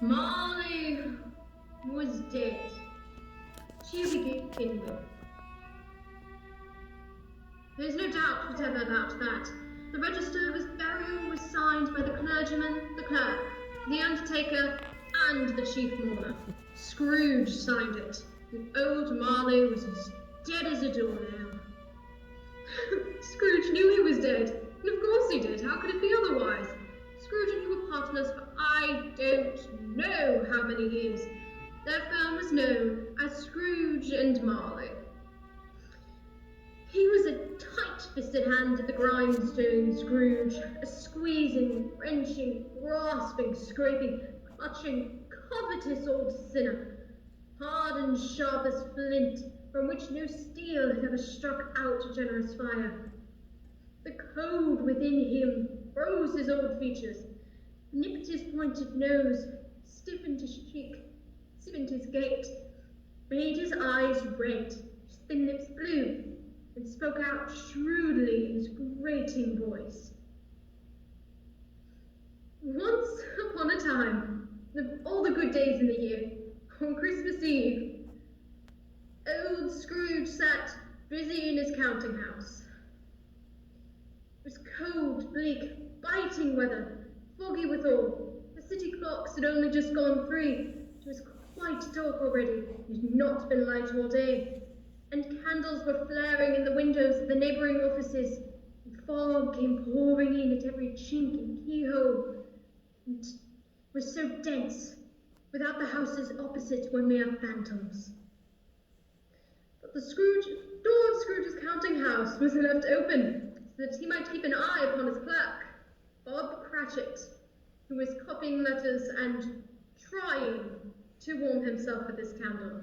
Marley was dead. She begin with. There's no doubt whatever about that. The register of his burial was signed by the clergyman, the clerk, the undertaker, and the chief mourner. Scrooge signed it, and old Marley was as dead as a doornail. Scrooge knew he was dead, and of course he did. How could it be otherwise? Scrooge and he were partners for I don't know how many years. Their firm was known as Scrooge and Marley. He was a tight-fisted hand at the grindstone, Scrooge, a squeezing, wrenching, grasping, scraping, clutching, covetous old sinner, hard and sharp as flint, from which no steel had ever struck out a generous fire. The cold within him froze his old features, nipped his pointed nose, stiffened his cheek, stiffened his gait, made his eyes red, his thin lips blue, and spoke out shrewdly in his grating voice. Once upon a time, of all the good days in the year, on Christmas Eve, old Scrooge sat busy in his counting house. It was cold, bleak, biting weather, foggy withal. The city clocks had only just gone 3. It was quite dark already. It had not been light all day, and candles were flaring in the windows of the neighbouring offices, and fog came pouring in at every chink and keyhole, and was so dense, without the houses opposite were mere phantoms. But the door of Scrooge's counting house was left open, so that he might keep an eye upon his clerk, Bob Cratchit, who was copying letters and trying to warm himself with his candle.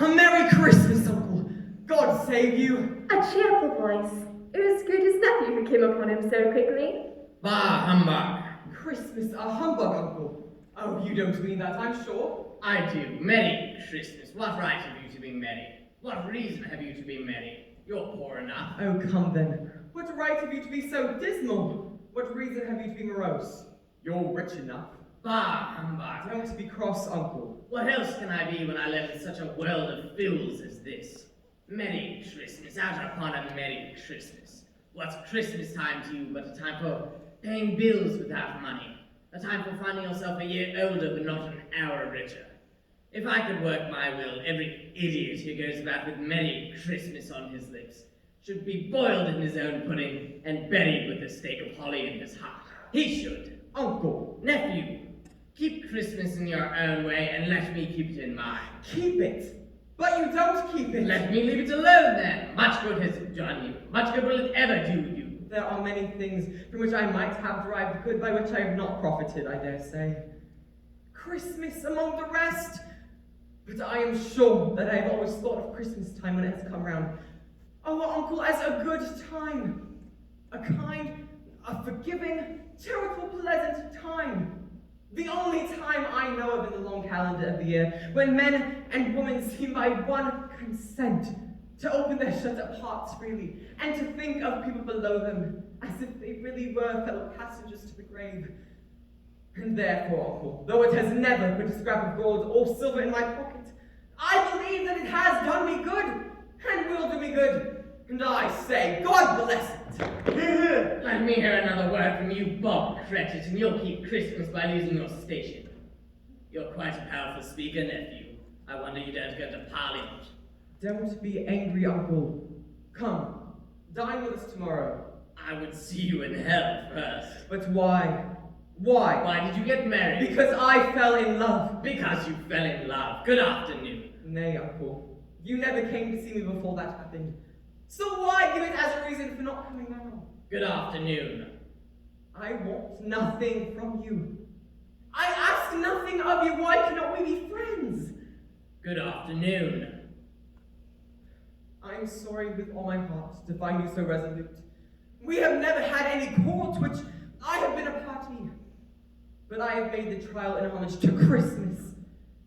A Merry Christmas, Uncle! God save you! A cheerful voice. It was Scrooge's nephew who came upon him so quickly. Bah, humbug! Christmas, a humbug, Uncle. Oh, you don't mean that, I'm sure. I do. Merry Christmas. What right have you to be merry? What reason have you to be merry? You're poor enough. Oh, come then. What right have you to be so dismal? What reason have you to be morose? You're rich enough. Bah, humbug! Don't be cross, Uncle. What else can I be when I live in such a world of fools as this? Merry Christmas, out upon a Merry Christmas. What's Christmas time to you but a time for paying bills without money? A time for finding yourself a year older but not an hour richer? If I could work my will, every idiot who goes about with Merry Christmas on his lips should be boiled in his own pudding and buried with a stake of holly in his heart. He should. Uncle. Nephew, keep Christmas in your own way and let me keep it in mine. Keep it? But you don't keep it. Let me leave it alone then. Much good has it done you. Much good will it ever do you. There are many things from which I might have derived good, by which I have not profited, I dare say. Christmas among the rest. But I am sure that I have always thought of Christmas time when it has come round. Oh, Uncle, as a good time. A kind, a forgiving, charitable, pleasant time. The only time I know of in the long calendar of the year, when men and women seem by one consent to open their shut-up hearts freely, and to think of people below them as if they really were fellow passengers to the grave. And therefore, Uncle, though it has never put a scrap of gold or silver in my pocket, I believe that it has done me good, and will do me good. And I say, God bless it! Let me hear another word from you, Bob Cratchit, and you'll keep Christmas by losing your station. You're quite a powerful speaker, nephew. I wonder you don't go to Parliament. Don't be angry, Uncle. Come, dine with us tomorrow. I would see you in hell first. But why? Why? Why did you get married? Because I fell in love. Because you fell in love. Good afternoon. Nay, Uncle. You never came to see me before that happened. So why give it as a reason for not coming now? Good afternoon. I want nothing from you. I ask nothing of you. Why cannot we be friends? Good afternoon. I am sorry with all my heart to find you so resolute. We have never had any court which I have been a party. But I have made the trial in homage to Christmas.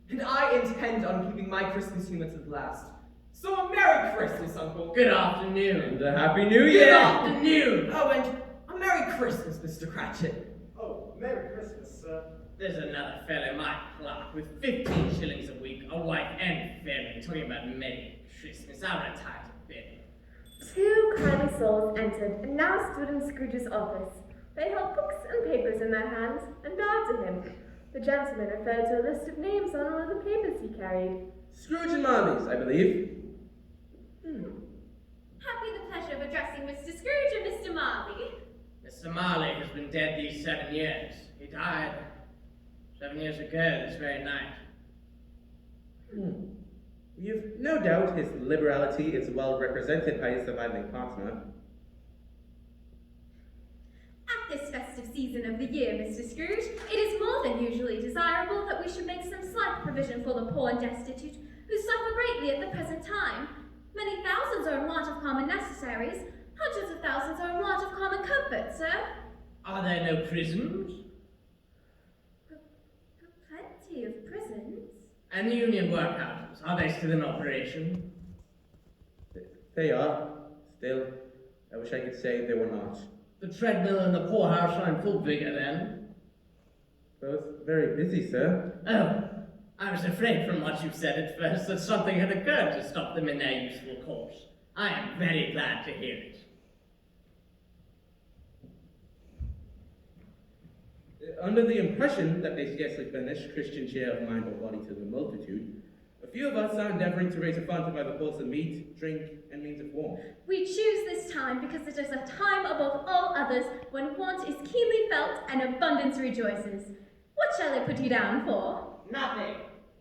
And I intend on keeping my Christmas humor to the last. So a Merry Christmas, Uncle. Good afternoon. And a Happy New Year. Good afternoon. Oh, and a Merry Christmas, Mr. Cratchit. Oh, Merry Christmas, sir. There's another fellow, my clerk, with 15 shillings a week, a wife and family, talking about Merry Christmas. I'll retire to bed. Two kindly souls entered and now stood in Scrooge's office. They held books and papers in their hands and bowed to him. The gentleman referred to a list of names on one of the papers he carried. Scrooge and Marley's, I believe. Have we the pleasure of addressing Mr. Scrooge and Mr. Marley? Mr. Marley has been dead these 7 years. He died 7 years ago this very night. You've no doubt his liberality is well represented by his surviving partner. At this festive season of the year, Mr. Scrooge, it is more than usually desirable that we should make some slight provision for the poor and destitute, who suffer greatly at the present time. Many thousands are in want of common necessaries. Hundreds of thousands are in want of common comfort, sir. Are there no prisons? Plenty of prisons. And union workhouses, are they still in operation? They are. Still, I wish I could say they were not. The treadmill and the poorhouse are in full vigor then? Both very busy, sir. Oh, I was afraid from what you said at first that something had occurred to stop them in their useful course. I am very glad to hear it. Under the impression that they scarcely furnish Christian cheer of mind or body to the multitude, a few of us are endeavoring to raise a fund to buy the wholesome meat, drink, and means of warmth. We choose this time because it is a time above all others when want is keenly felt and abundance rejoices. What shall I put you down for? Nothing.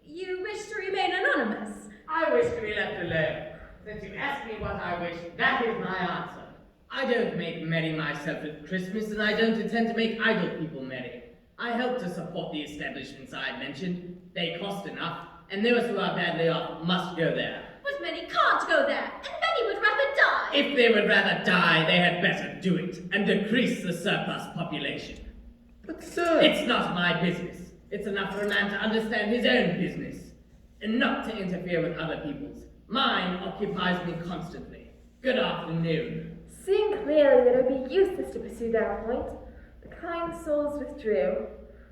You wish to remain anonymous? I wish to be left alone. Since you asked me what I wish, that is my answer. I don't make merry myself at Christmas, and I don't intend to make idle people merry. I help to support the establishments I mentioned. They cost enough, and those who are badly off must go there. But many can't go there, and many would rather die. If they would rather die, they had better do it, and decrease the surplus population. But, sir... It's not my business. It's enough for a man to understand his own business, and not to interfere with other people's. Mine occupies me constantly. Good afternoon. Seeing clearly that it would be useless to pursue their point, the kind souls withdrew.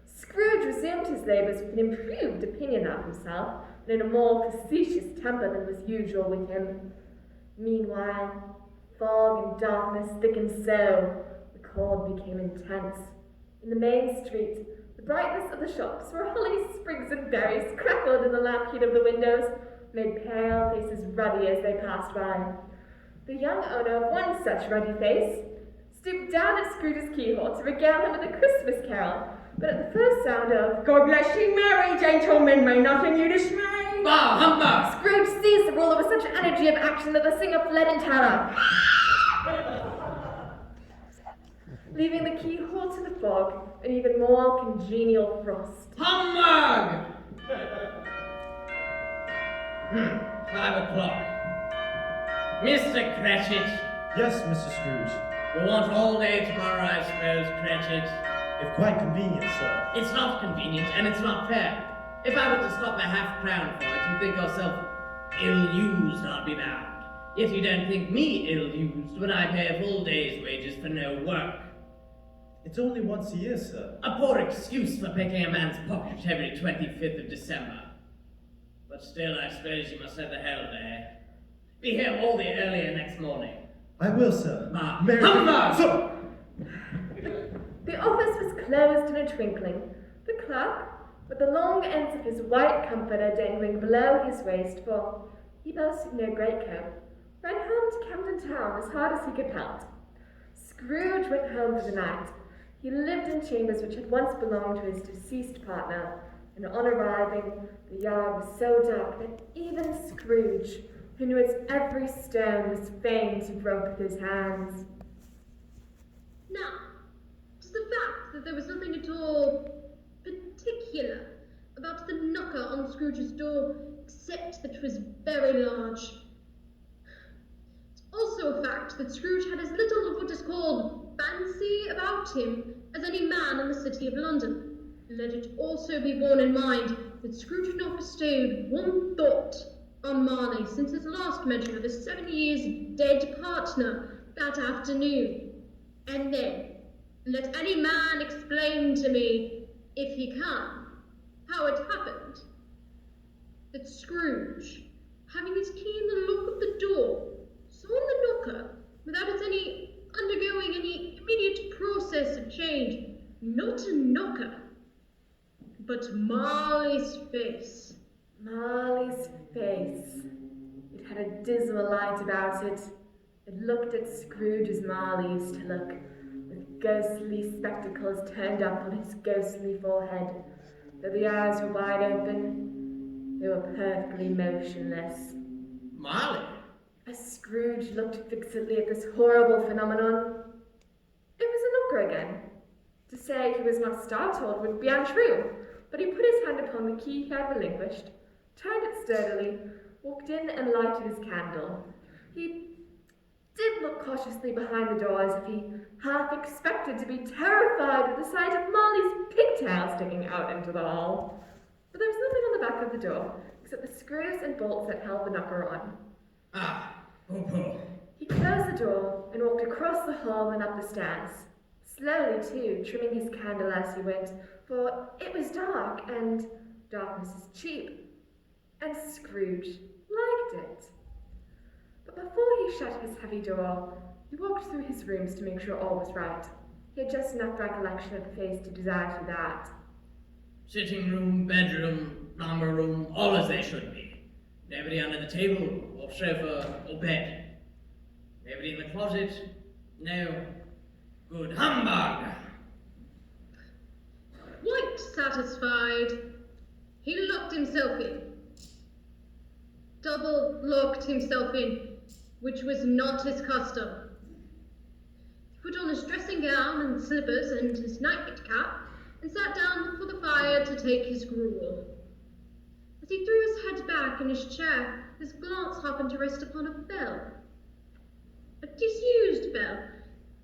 Scrooge resumed his labours with an improved opinion of himself, and in a more facetious temper than was usual with him. Meanwhile, fog and darkness thickened so, the cold became intense. In the main street, the brightness of the shops, where holly, sprigs, and berries crackled in the lamp heat of the windows, made pale faces ruddy as they passed by. The young owner of one such ruddy face stooped down at Scrooge's keyhole to regale him with a Christmas carol, but at the first sound of God bless ye merry gentlemen, may nothing you dismay. Bah, humbug! Scrooge seized the ruler with such energy of action that the singer fled in terror, leaving the keyhole to the fog, an even more congenial frost. Humbug! 5 o'clock. Mr. Cratchit, Yes, Mr. Scrooge. you want all day tomorrow, I suppose, Cratchit? If quite convenient, sir. It's not convenient, and it's not fair. If I were to stop a half-crown for it, you'd think yourself ill-used, I'll be bound. Yet you don't think me ill-used when I pay a full day's wages for no work. It's only once a year, sir. A poor excuse for picking a man's pocket every 25th of December. But still, I suppose you must have the hell there. Be here all the earlier next morning. I will, sir. Ma. Merry- Humbug! Sir! The office was closed in a twinkling. The clerk, with the long ends of his white comforter dangling below his waist, for he boasted no greatcoat, ran home to Camden Town as hard as he could pelt. Scrooge went home for the night. He lived in chambers which had once belonged to his deceased partner, and on arriving, the yard was so dark that even Scrooge, who knew its every stone, was fain to grope with his hands. Now, just the fact that there was nothing at all particular about the knocker on Scrooge's door, except that it was very large. It's also a fact that Scrooge had as little of what is called fancy about him as any man in the city of London. Let it also be borne in mind that Scrooge had not bestowed one thought on Marley since his last mention of his 7 years dead partner that afternoon. And then, let any man explain to me if he can, how it happened. That Scrooge, having his key in the lock of the door, saw the knocker without its undergoing any immediate process of change. Not a knocker, but Marley's face. Marley's face. It had a dismal light about it. It looked at Scrooge as Marley used to look, with ghostly spectacles turned up on his ghostly forehead. Though the eyes were wide open, they were perfectly motionless. Marley? As Scrooge looked fixedly at this horrible phenomenon, it was a knocker again. To say he was not startled would be untrue, but he put his hand upon the key he had relinquished, turned it sturdily, walked in and lighted his candle. He did look cautiously behind the door as if he half expected to be terrified at the sight of Marley's pigtail sticking out into the hall. But there was nothing on the back of the door, except the screws and bolts that held the knocker on. Ah, oh. He closed the door and walked across the hall and up the stairs. Slowly, too, trimming his candle as he went, for it was dark, and darkness is cheap. And Scrooge liked it. But before he shut his heavy door, he walked through his rooms to make sure all was right. He had just enough recollection of the face to desire to do that. Sitting room, bedroom, lumber room, all as they should be. Nobody under the table, or sofa, or bed. Nobody in the closet. No. Good humbug! Quite satisfied, he locked himself in. Double locked himself in, which was not his custom. He put on his dressing gown and slippers and his nightcap and sat down before the fire to take his gruel. As he threw his head back in his chair, his glance happened to rest upon a bell. A disused bell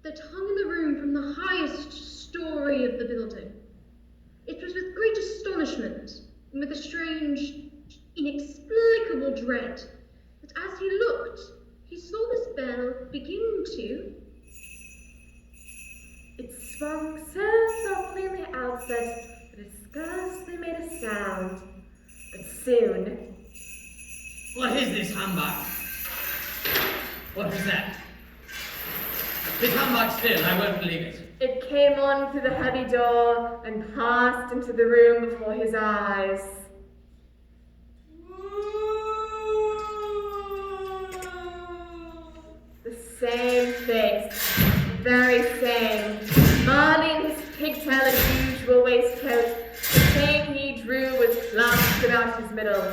that hung in the room from the highest story of the building. It was with great astonishment and with a strange, inexplicable dread that as he looked, he saw this bell begin to... It swung so softly in the outset that it scarcely made a sound. But soon... What is this humbug? What is that? This humbug still, I won't believe it. It came on through the heavy door and passed into the room before his eyes. The same face, the very same. Marley in his pigtail and usual waistcoat. The chain he drew was clasped about his middle.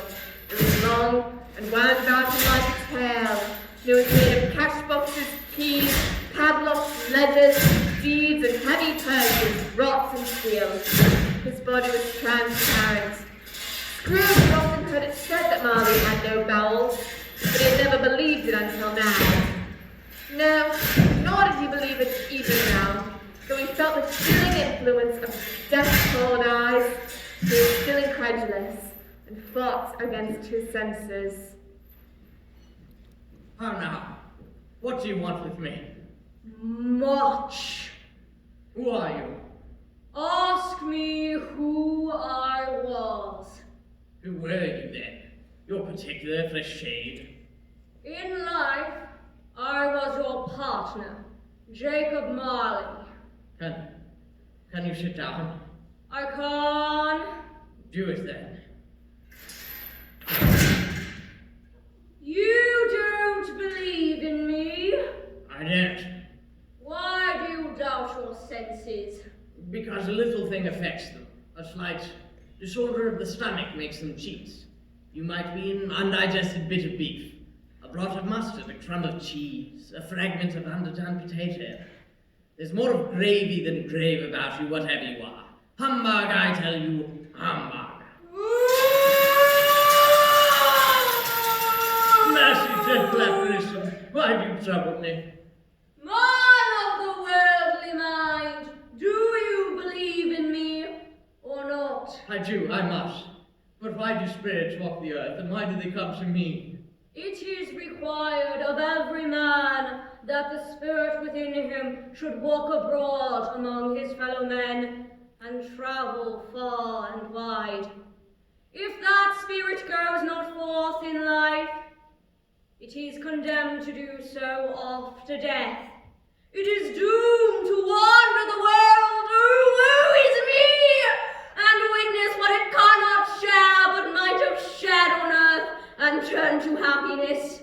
It was long and wound about him like a tail. It was made of cash boxes, keys, padlocks, ledgers, deeds, and heavy purses, wrought in steel. His body was transparent. Scrooge had often heard it said that Marley had no bowels, but he had never believed it until now. No, nor did he believe it even now, though he felt the chilling influence of death-cold eyes. He was still incredulous and fought against his senses. How now? What do you want with me? Much. Who are you? Ask me who I was. Who were you then? You're particular for a shade. In life, I was your partner, Jacob Marley. Can you sit down? I can. Do it then. You don't believe in me. I don't. Why do you doubt your senses? Because a little thing affects them. A slight disorder of the stomach makes them cheats. You might be an undigested bit of beef, a blot of mustard, a crumb of cheese, a fragment of underdone potato. There's more of gravy than grave about you, whatever you are. Humbug, I tell you, humbug. Mercy, gentle apparition, why do you trouble me? Man of the worldly mind, do you believe in me or not? I do, I must. But why do spirits walk the earth, and why do they come to me? It is required of every man that the spirit within him should walk abroad among his fellow men, and travel far and wide. If that spirit goes not forth in life, it is condemned to do so after death. It is doomed to wander the world, woe is me, and witness what it cannot share, but might have shared on earth, and turn to happiness.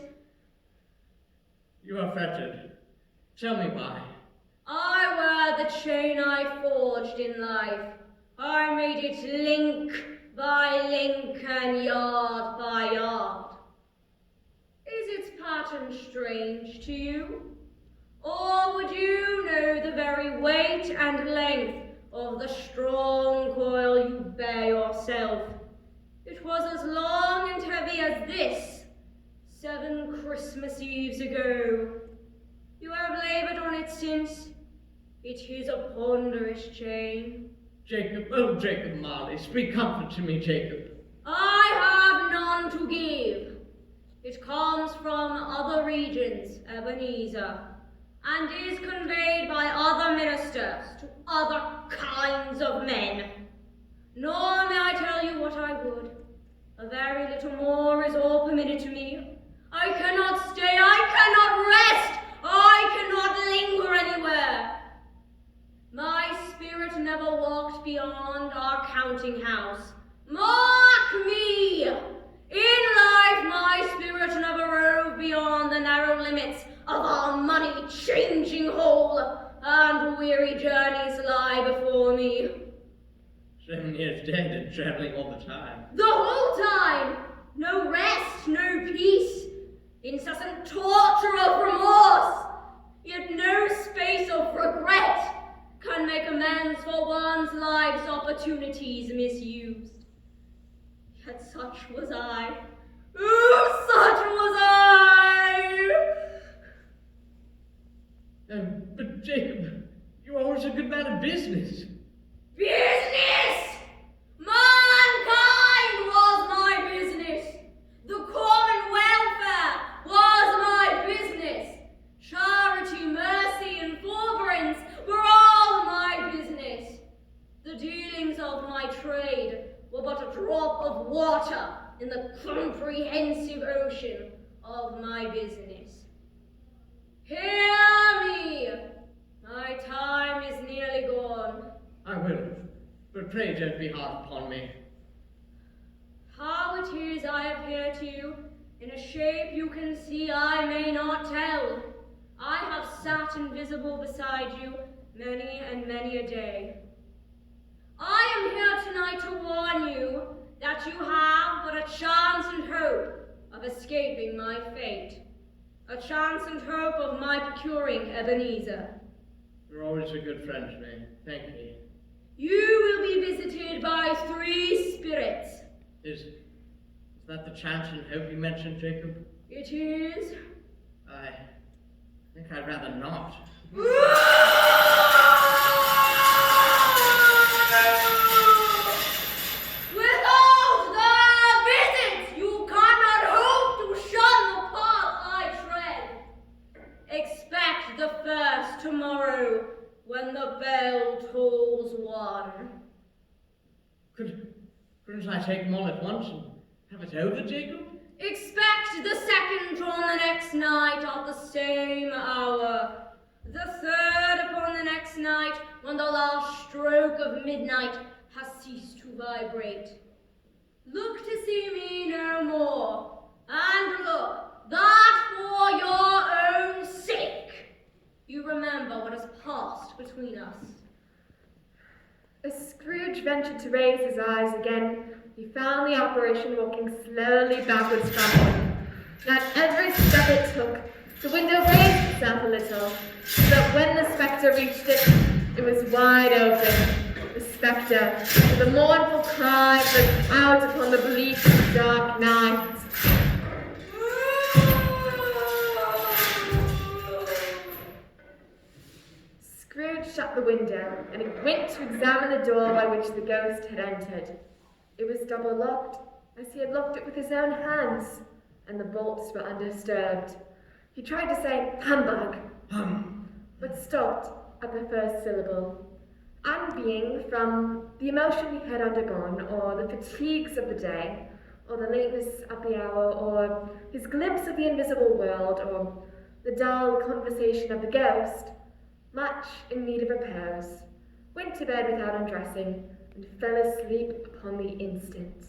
You are fretted. Tell me why. I wear the chain I forged in life. I made it link by link and yard by yard. Is its pattern strange to you? Or would you know the very weight and length of the strong coil you bear yourself? It was as long and heavy as this, 7 Christmas Eves ago. You have labored on it since. It is a ponderous chain. Jacob, oh Jacob Marley, speak comfort to me, Jacob. I have none to give. It comes from other regions, Ebenezer, and is conveyed by other ministers to other kinds of men. Nor may I tell you what I would. A very little more is all permitted to me. I cannot stay, I cannot rest, I cannot linger anywhere. My spirit never walked beyond our counting house. Mark me! In life, my spirit never rove beyond the narrow limits of our money-changing hole, and weary journeys lie before me. 7 years dead and traveling all the time. The whole time! No rest, no peace, incessant torture of remorse, yet no space of regret can make amends for one's life's opportunities misused. Yet such was I. Oh, such was I! But Jacob, you are always a good man of business. Business! Mankind was my business. The common welfare was my business. Charity, mercy, and forbearance were all my business. The dealings of my trade were but a drop of water in the comprehensive ocean of my business. Hear me! My time is nearly gone. I will, but pray don't be hard upon me. How it is I appear to you, in a shape you can see I may not tell. I have sat invisible beside you many and many a day. I am here tonight to warn you that you have but a chance and hope of escaping my fate. A chance and hope of my procuring Ebenezer. You're always a good friend to me. Thank you. You will be visited by 3 spirits. Is that the chance and hope you mentioned, Jacob? It is. I think I'd rather not. Without the visits, you cannot hope to shun the path I tread. Expect the first tomorrow when the bell tolls 1. Couldn't I take them all at once and have it over, Jacob? Expect the second on the next night at the same hour. The third upon the next night when the last stroke of midnight has ceased to vibrate. Look to see me no more, and look that for your own sake you remember what has passed between us. As Scrooge ventured to raise his eyes again, he found the apparition walking slowly backwards from him. And at every step it took, the window raised itself a little, so that when the spectre reached it, it was wide open. The spectre, with a mournful cry, looked out upon the bleak, dark night. Scrooge shut the window, and he went to examine the door by which the ghost had entered. It was double locked, as he had locked it with his own hands, and the bolts were undisturbed. He tried to say, "Humbug," but stopped at the first syllable. and from the emotion he had undergone, or the fatigues of the day, or the lateness of the hour, or his glimpse of the invisible world, or the dull conversation of the ghost, much in need of repose, went to bed without undressing, and fell asleep upon the instant.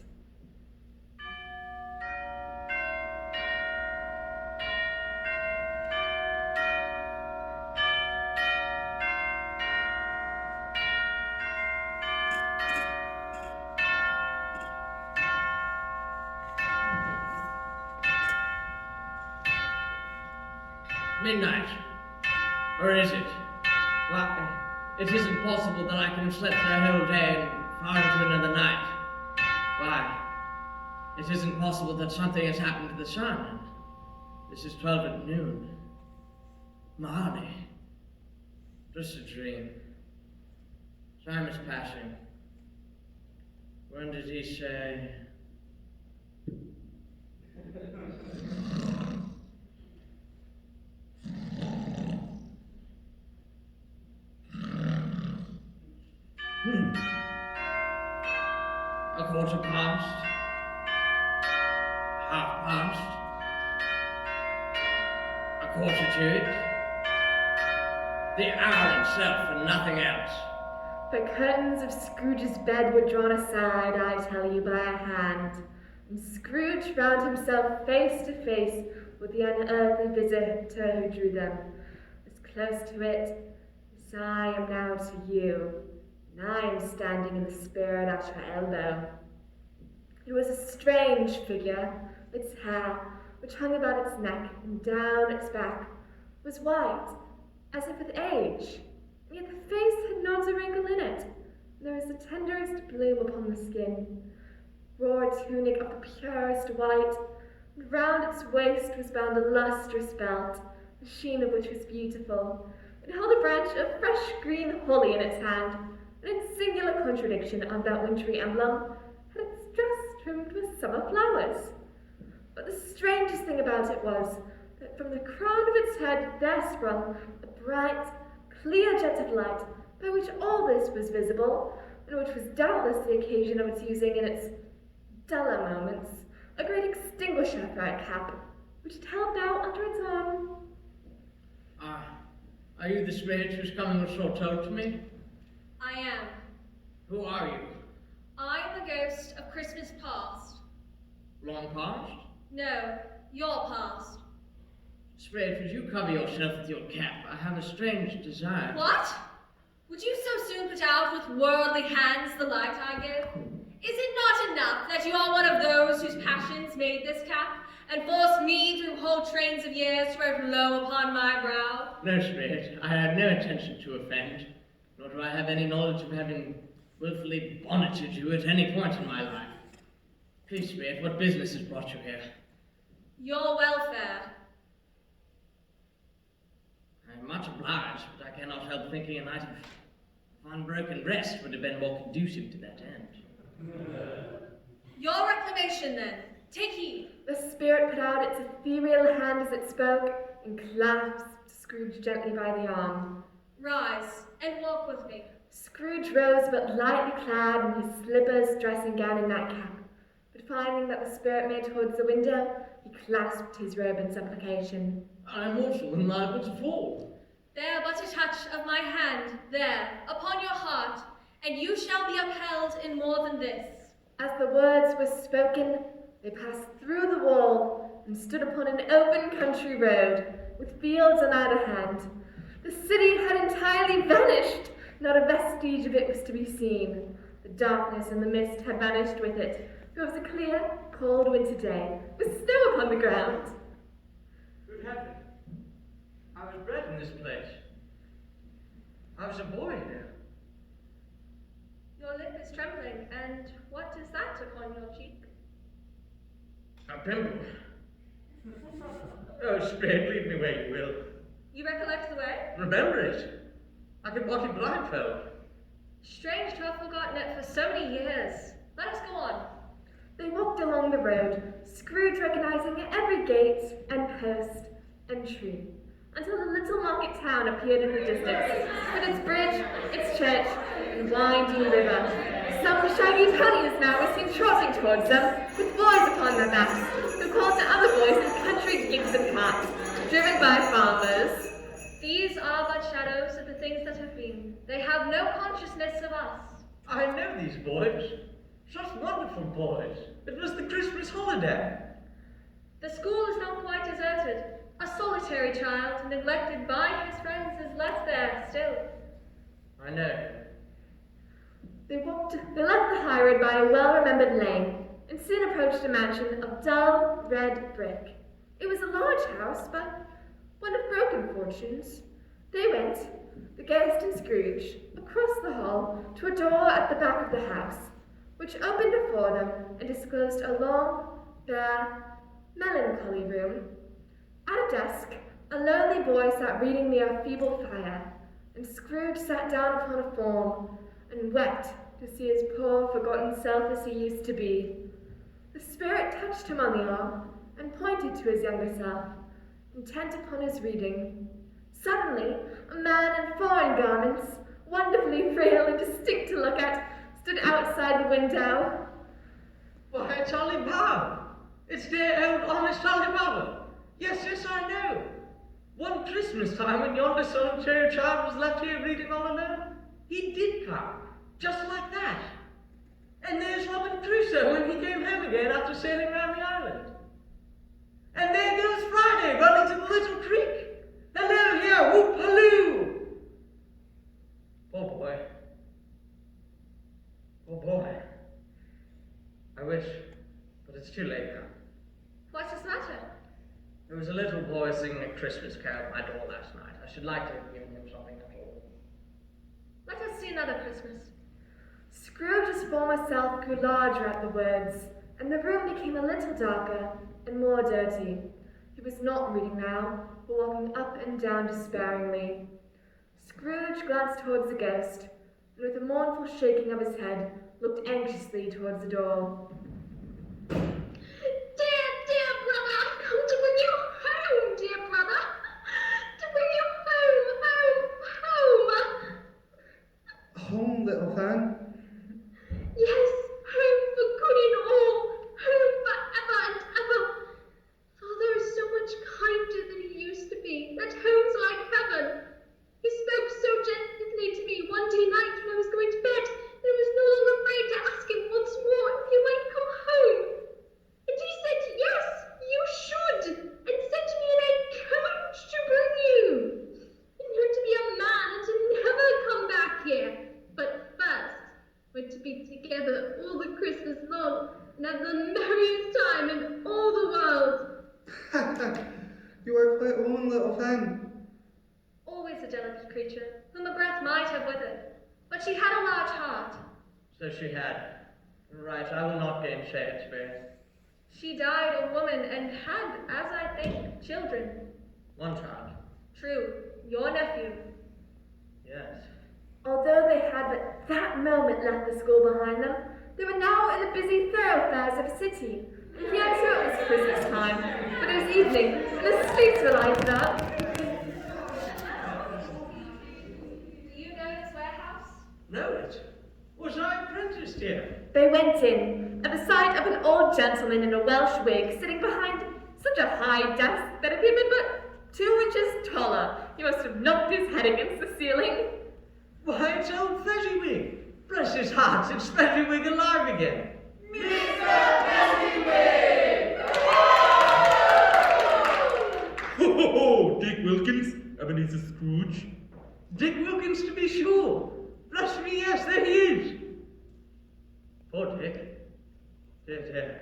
Midnight. Or is it? Why, it isn't possible that I can have slept the whole day and far into another night. Why, it isn't possible that something has happened to the sun. This is 12 at noon. Marley. Just a dream. Time is passing. When did he say? A quarter past, half past, a quarter to it, the hour itself and nothing else. The curtains of Scrooge's bed were drawn aside, I tell you, by a hand, and Scrooge found himself face to face with the unearthly visitor who drew them, as close to it as I am now to you, and I am standing in the spirit at your elbow. It was a strange figure. Its hair, which hung about its neck and down its back, was white, as if with age, and yet the face had not a wrinkle in it. There was the tenderest bloom upon the skin, broad tunic of the purest white, and round its waist was bound a lustrous belt, the sheen of which was beautiful. It held a branch of fresh green holly in its hand, and in singular contradiction of that wintry emblem, had its dress trimmed with summer flowers. But the strangest thing about it was that from the crown of its head there sprung a bright, clear jet of light, by which all this was visible, and which was doubtless the occasion of its using in its duller moments a great extinguisher for a cap, which it held now under its arm. Are you the spirit whose coming was foretold to me? I am. Who are you? I am the ghost of Christmas past. Long past? No, your past. Spirit, would you cover yourself with your cap? I have a strange desire. What? Would you so soon put out with worldly hands the light I give? Is it not enough that you are one of those whose passions made this cap, and forced me through whole trains of years to write low upon my brow? No, Spirit, I had no intention to offend, nor do I have any knowledge of having willfully bonneted you at any point in my life. Please, Spirit, what business has brought you here? Your welfare. I am much obliged, but I cannot help thinking a night of unbroken rest would have been more conducive to that end. Your reclamation, then. Take heed. The spirit put out its ethereal hand as it spoke, and clasped Scrooge gently by the arm. Rise, and walk with me. Scrooge rose, but lightly clad in his slippers, dressing gown, and nightcap. But finding that the spirit made towards the window, he clasped his robe in supplication. I am also liable to fall. Bear but a touch of my hand, there, upon your heart, and you shall be upheld in more than this. As the words were spoken, they passed through the wall and stood upon an open country road, with fields on either hand. The city had entirely vanished. Not a vestige of it was to be seen. The darkness and the mist had vanished with it. It was a clear, cold winter day, with snow upon the ground. Good heaven. I was bred in this place. I was a boy here. Your lip is trembling, and what is that upon your cheek? A pimple. Oh, Spirit, lead me where you will. You recollect the way? Remember it. I can walk it blindfold. Strange to have forgotten it for so many years. Let us go on. They walked along the road, Scrooge recognizing every gate and post and tree, until the little market town appeared in the distance, with its bridge, its church, and winding river. Some shaggy ponies now were seen trotting towards them, with boys upon their backs, who called to other boys in country gigs and carts, driven by farmers. These are but shadows of the things that have been. They have no consciousness of us. I know these boys. Such wonderful boys. It was the Christmas holiday. The school is not quite deserted. A solitary child, neglected by his friends, is left there still. I know. They left the highroad by a well-remembered lane, and soon approached a mansion of dull red brick. It was a large house, but one of broken fortunes. They went, the ghost and Scrooge, across the hall to a door at the back of the house, which opened before them and disclosed a long, bare, melancholy room. At a desk, a lonely boy sat reading near a feeble fire, and Scrooge sat down upon a form and wept to see his poor, forgotten self as he used to be. The spirit touched him on the arm and pointed to his younger self, intent upon his reading. Suddenly, a man in foreign garments, wonderfully frail and distinct to look at, stood outside the window. Why, Charlie Brown! It's dear old honest Charlie Brown! Yes, I know. One Christmas time when yonder solitary child was left here reading all alone, he did come, just like that. And there's Robin Crusoe when he came home again after sailing round the island. And there goes Friday running to the little creek. Hello, yeah, whoop, halloo! Oh boy. Oh boy. I wish, but it's too late now. What is the matter? There was a little boy singing a Christmas carol at my door last night. I should like to have given him something to hold. Let us see another Christmas. Scrooge's former self grew larger at the words, and the room became a little darker and more dirty. He was not reading now, but walking up and down despairingly. Scrooge glanced towards the ghost, and with a mournful shaking of his head, looked anxiously towards the door. Dear brother, I've come to bring you home, dear brother. To bring you home. Home, little fan. Yes, home for good and all. Home forever and ever. Father is so much kinder than he used to be. That home's like heaven. He spoke so gently to me one day night when I was going to bed that I was no longer afraid to ask him once more if he might come home. And he said, yes, you should, and sent me in a coach to bring you. And you're to be a man and to never come back here. But first, we're to be together all the Christmas long and have the merriest time in all the world. You are quite one, little fan. Always a delicate creature, whom a breath might have withered. But she had a large heart. So she had. Right, I will not gainsay its faith. She died a woman and had, as I think, children. One child. True, your nephew. Yes. Although they had but that moment left the school behind them, they were now in the busy thoroughfares of a city. And yet it was Christmas time, but it was evening, and the streets were lighted up. Do you know this warehouse? Know it? Was I apprenticed here? They went in, at the sight of an old gentleman in a Welsh wig sitting behind such a high desk that if he had been but 2 inches taller, he must have knocked his head against the ceiling. Why, it's old Fezziwig. Bless his heart, it's Fezziwig alive again. Ho, Dick Wilkins, Ebenezer Scrooge. Dick Wilkins, to be sure. Bless me, yes, there he is. Poor Dick. Dear.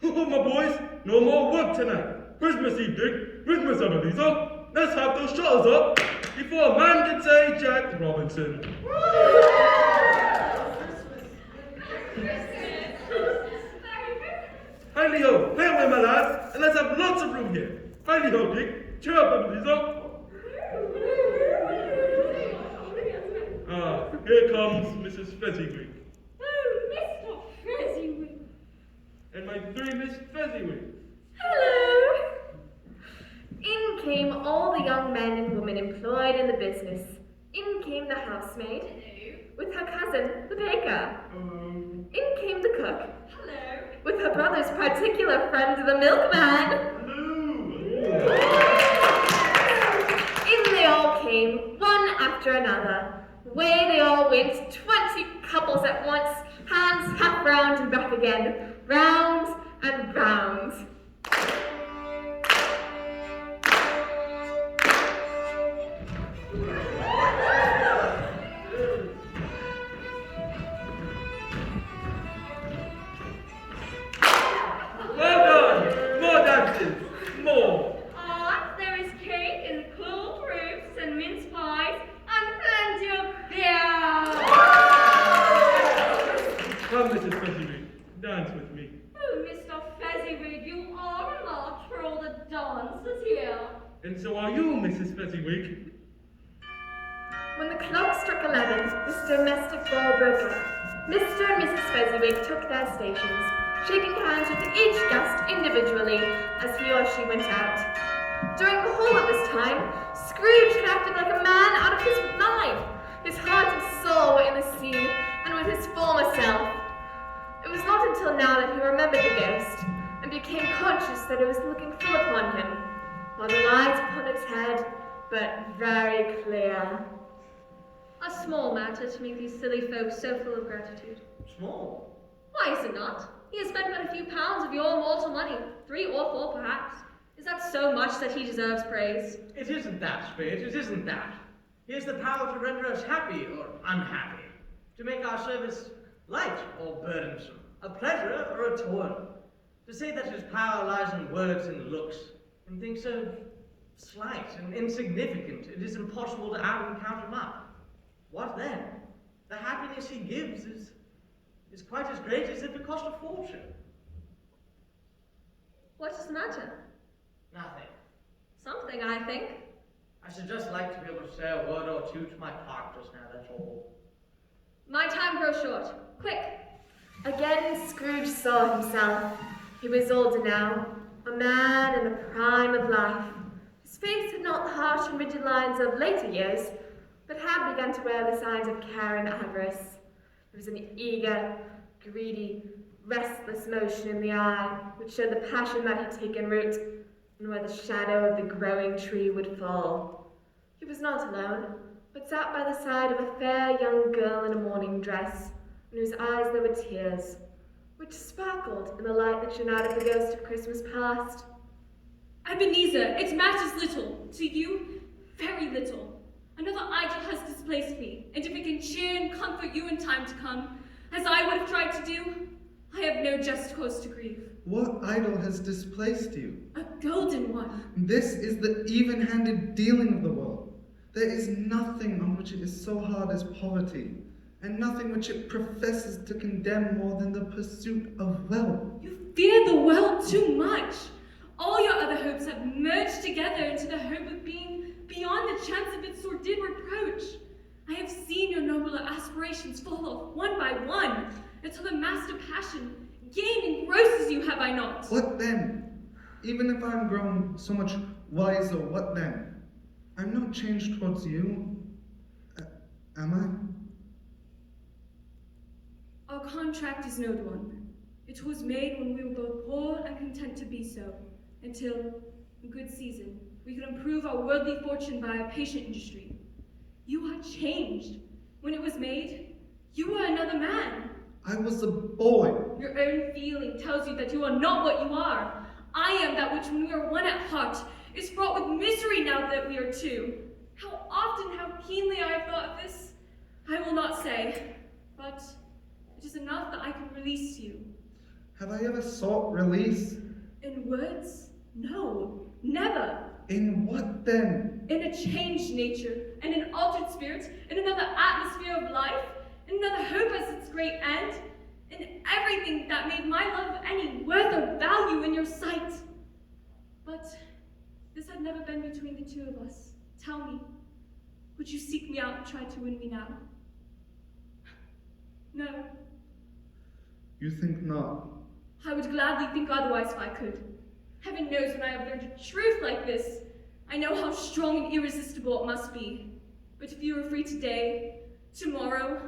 Oh, my boys, no more work tonight. Christmas Eve, Dick. Christmas, Ebenezer. Let's have those shutters up before a man can say Jack Robinson. Hi-le-ho, hey away, my lads, and let's have lots of room here. Hi-le-ho, Dick. Cheer up, Ebenezer. Ah, here comes Mrs. Fezziwig. Oh, Mr. Fezziwig. And my 3 Miss Fezziwig. Hello! In came all the young men and women employed in the business. In came the housemaid. with her cousin, the baker. In came the cook, Hello. with her brother's particular friend, the milkman. In they all came, one after another. Away they all went, 20 couples at once, hands half round and back again, round and round. Well done! More dances! More! There is cake and cool fruits and mince pies and plenty of beer. Come, Mrs. Fezziwig, dance with me. Oh, Mr. Fezziwig, you are remarked for all the dances here. And so are you, Mrs. Fezziwig. When the clock struck 11, this domestic ball broke up. Mr. and Mrs. Fezziwig took their stations, shaking hands with each guest individually as he or she went out. During the whole of this time, Scrooge had acted like a man out of his mind. His heart and soul were in the sea, and with his former self. It was not until now that he remembered the ghost, and became conscious that it was looking full upon him, while the lines upon its head, but very clear. A small matter to make these silly folks so full of gratitude. Small? Why is it not? He has spent but a few pounds of your mortal money, 3 or 4 perhaps. Is that so much that he deserves praise? It isn't that, Spirit, it isn't that. He has the power to render us happy or unhappy, to make our service light or burdensome, a pleasure or a toil. To say that his power lies in words and looks, in things so slight and insignificant, it is impossible to add and count him up. What then? The happiness he gives is quite as great as if it cost a fortune. What is the matter? Nothing. Something, I think. I should just like to be able to say a word or two to my clerk just now, that's all. My time grows short. Quick! Again Scrooge saw himself. He was older now, a man in the prime of life. His face had not the harsh and rigid lines of later years, but had begun to wear the signs of care and avarice. There was an eager, greedy, restless motion in the eye, which showed the passion that had taken root, and where the shadow of the growing tree would fall. He was not alone, but sat by the side of a fair young girl in a morning dress, in whose eyes there were tears, which sparkled in the light that shone out of the ghost of Christmas past. Ebenezer, it matters little. To you, very little. Another idol has displaced me, and if it can cheer and comfort you in time to come, as I would have tried to do, I have no just cause to grieve. What idol has displaced you? A golden one. This is the even-handed dealing of the world. There is nothing on which it is so hard as poverty, and nothing which it professes to condemn more than the pursuit of wealth. You fear the world too much. All your other hopes have merged together into the hope of being beyond the chance of its sordid reproach. I have seen your nobler aspirations fall off one by one, until the master passion gain engrosses you, have I not? What then? Even if I'm grown so much wiser, what then? I'm not changed towards you. Am Our contract is no one. It was made when we were both poor and content to be so, until, in good season, we could improve our worldly fortune by a patient industry. You are changed. When it was made, you were another man. I was a boy. Your own feeling tells you that you are not what you are. I am that which, when we are one at heart, is fraught with misery now that we are two. How often, how keenly I have thought of this, I will not say, but it is enough that I can release you. Have I ever sought release? In words? No, never. In what then? In a changed nature, and an altered spirit, in another atmosphere of life, in another hope as its great end, in everything that made my love any worth or value in your sight. But this had never been between the two of us. Tell me, would you seek me out and try to win me now? No. You think not? I would gladly think otherwise if I could. Heaven knows when I have learned a truth like this, I know how strong and irresistible it must be. But if you were free today, tomorrow,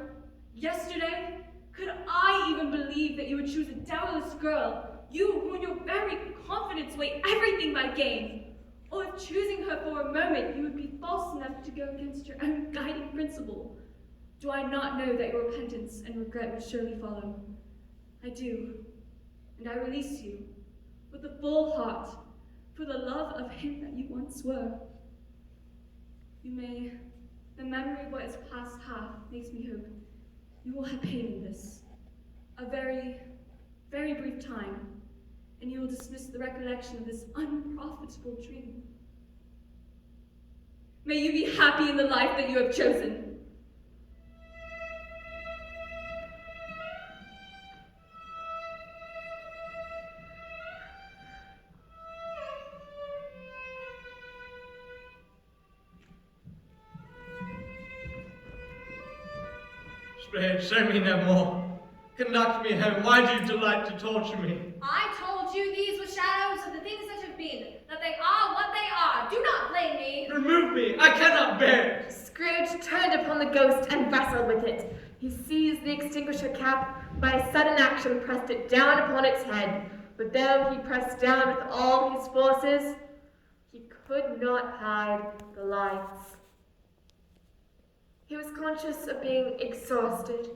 Yesterday, could I even believe that you would choose a dowerless girl, you who in your very confidence weigh everything by gain? Or if choosing her for a moment, you would be false enough to go against your own guiding principle? Do I not know that your repentance and regret would surely follow? I do, and I release you with a full heart for the love of him that you once were. You may, the memory of what is past half makes me hope you will have pain in this, a very, very brief time, and you will dismiss the recollection of this unprofitable dream. May you be happy in the life that you have chosen. Spirit, show me no more. Conduct me home. Why do you delight to torture me? I told you these were shadows of the things that have been, that they are what they are. Do not blame me. Remove me. I cannot bear it. Scrooge turned upon the ghost and wrestled with it. He seized the extinguisher cap, by a sudden action pressed it down upon its head. But though he pressed down with all his forces, he could not hide the lights. He was conscious of being exhausted,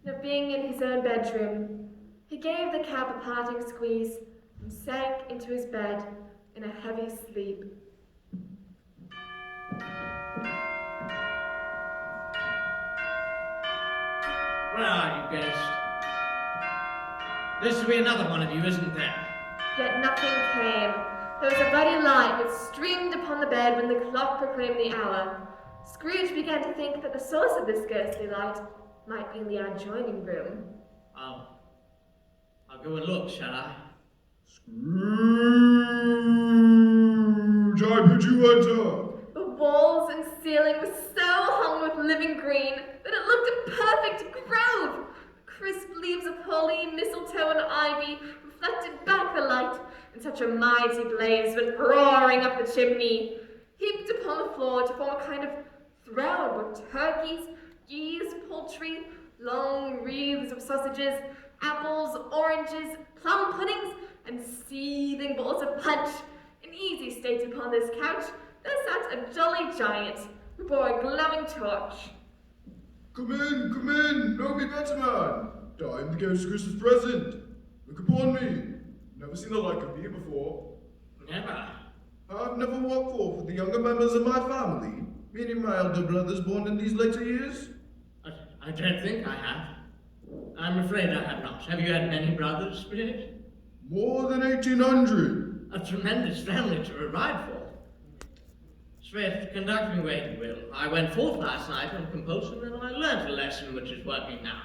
and of being in his own bedroom. He gave the cap a parting squeeze and sank into his bed in a heavy sleep. Where are you, ghost? There should be another one of you, isn't there? Yet nothing came. There was a ruddy light which streamed upon the bed when the clock proclaimed the hour. Scrooge began to think that the source of this ghostly light might be in the adjoining room. I'll go and look, shall I? Scrooge, I bid you enter. The walls and ceiling were so hung with living green that it looked a perfect grove. Crisp leaves of holly, mistletoe, and ivy reflected back the light, and such a mighty blaze went roaring up the chimney. Heaped upon the floor to form a kind of throne were turkeys, geese, poultry, long wreaths of sausages, apples, oranges, plum puddings, and seething bowls of punch. In easy state upon this couch there sat a jolly giant who bore a glowing torch. Come in, know me better, man. I am the ghost Christmas present. Look upon me. Never seen the like of me before. Never. I've never walked forth with the younger members of my family, meaning my elder brothers born in these later years. I don't think I have. I'm afraid I have not. Have you had many brothers, Spirit? More than 1,800. A tremendous family to provide for. Spirit, conduct me where you will. I went forth last night on compulsion, and I learnt a lesson which is working now.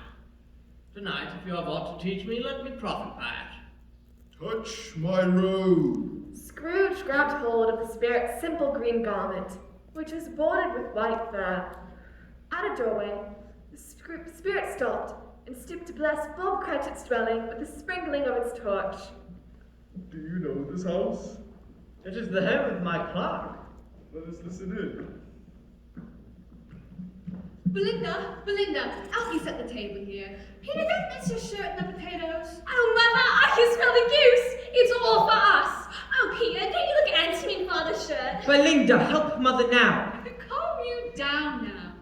Tonight, if you have aught to teach me, let me profit by it. Touch my robe. Scrooge grabbed hold of the spirit's simple green garment, which was bordered with white fur. At a doorway, the spirit stopped and stooped to bless Bob Cratchit's dwelling with the sprinkling of its torch. Do you know this house? It is the home of my clerk. Let us listen in. Belinda, help me set the table here. Peter, don't mix your shirt and the potatoes. Oh, Mother, I can smell the goose. It's all for us. Oh, Peter, don't you look handsome in Father's shirt? Belinda, help Mother now. Calm you down now.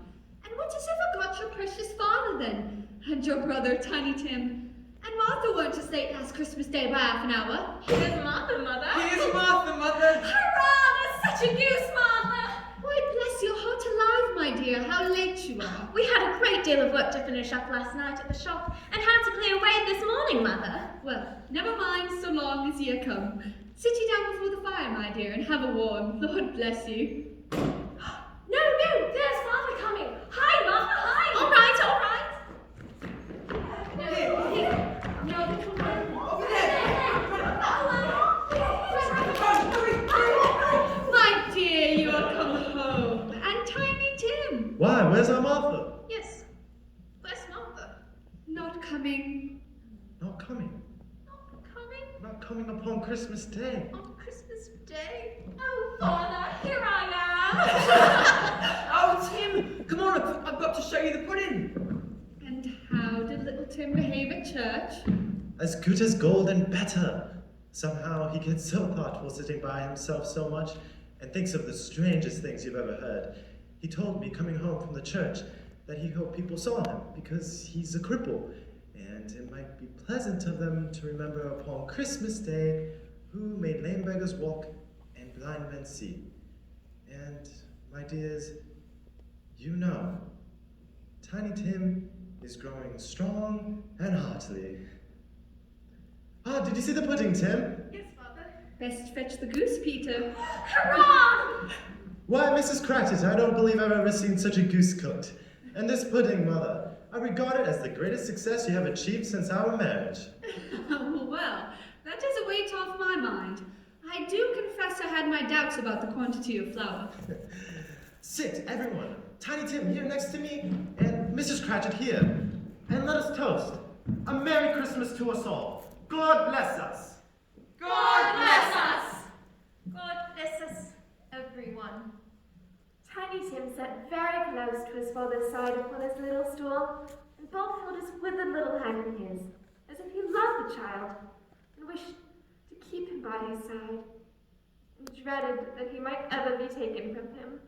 And what has ever got your precious father then? And your brother, Tiny Tim? And Martha weren't just late last Christmas Day by half an hour. Here's Martha, Mother. Here's Martha, Mother. Hurrah, there's such a goose, Martha. Why, bless your heart alive, my dear, how late you are. We had a great deal of work to finish up last night at the shop, and had to clear away this morning, Mother. Well, never mind so long as ye are come. Sit ye down before the fire, my dear, and have a warm. Lord bless you. No, there's Martha coming. Hi, Martha, hi. All right. My dear, you are come home. And Tiny Tim. Why, where's our Martha? Yes. Where's Martha? Not coming. Not coming. Not coming Not coming upon Christmas Day. on Christmas Day. Oh, Father, here I am. Oh, Tim, come on, I've got to show you the pudding. And Tim behave at church? As good as gold and better. Somehow he gets so thoughtful sitting by himself so much and thinks of the strangest things you've ever heard. He told me coming home from the church that he hoped people saw him because he's a cripple, and it might be pleasant of them to remember upon Christmas Day who made lame beggars walk and blind men see. And, my dears, you know, Tiny Tim is growing strong and heartily. Ah, did you see the pudding, Tim? Yes, Father. Best fetch the goose, Peter. Hurrah! Why, Mrs. Cratchit, I don't believe I've ever seen such a goose cooked. And this pudding, Mother, I regard it as the greatest success you have achieved since our marriage. Well, that is a weight off my mind. I do confess I had my doubts about the quantity of flour. Sit, everyone. Tiny Tim here next to me, and Mrs. Cratchit here. And let us toast. A Merry Christmas to us all. God bless us. God bless us! God bless us, everyone. Tiny Tim sat very close to his father's side upon his little stool, and Bob held his withered little hand in his, as if he loved the child, and wished to keep him by his side, and dreaded that he might ever be taken from him.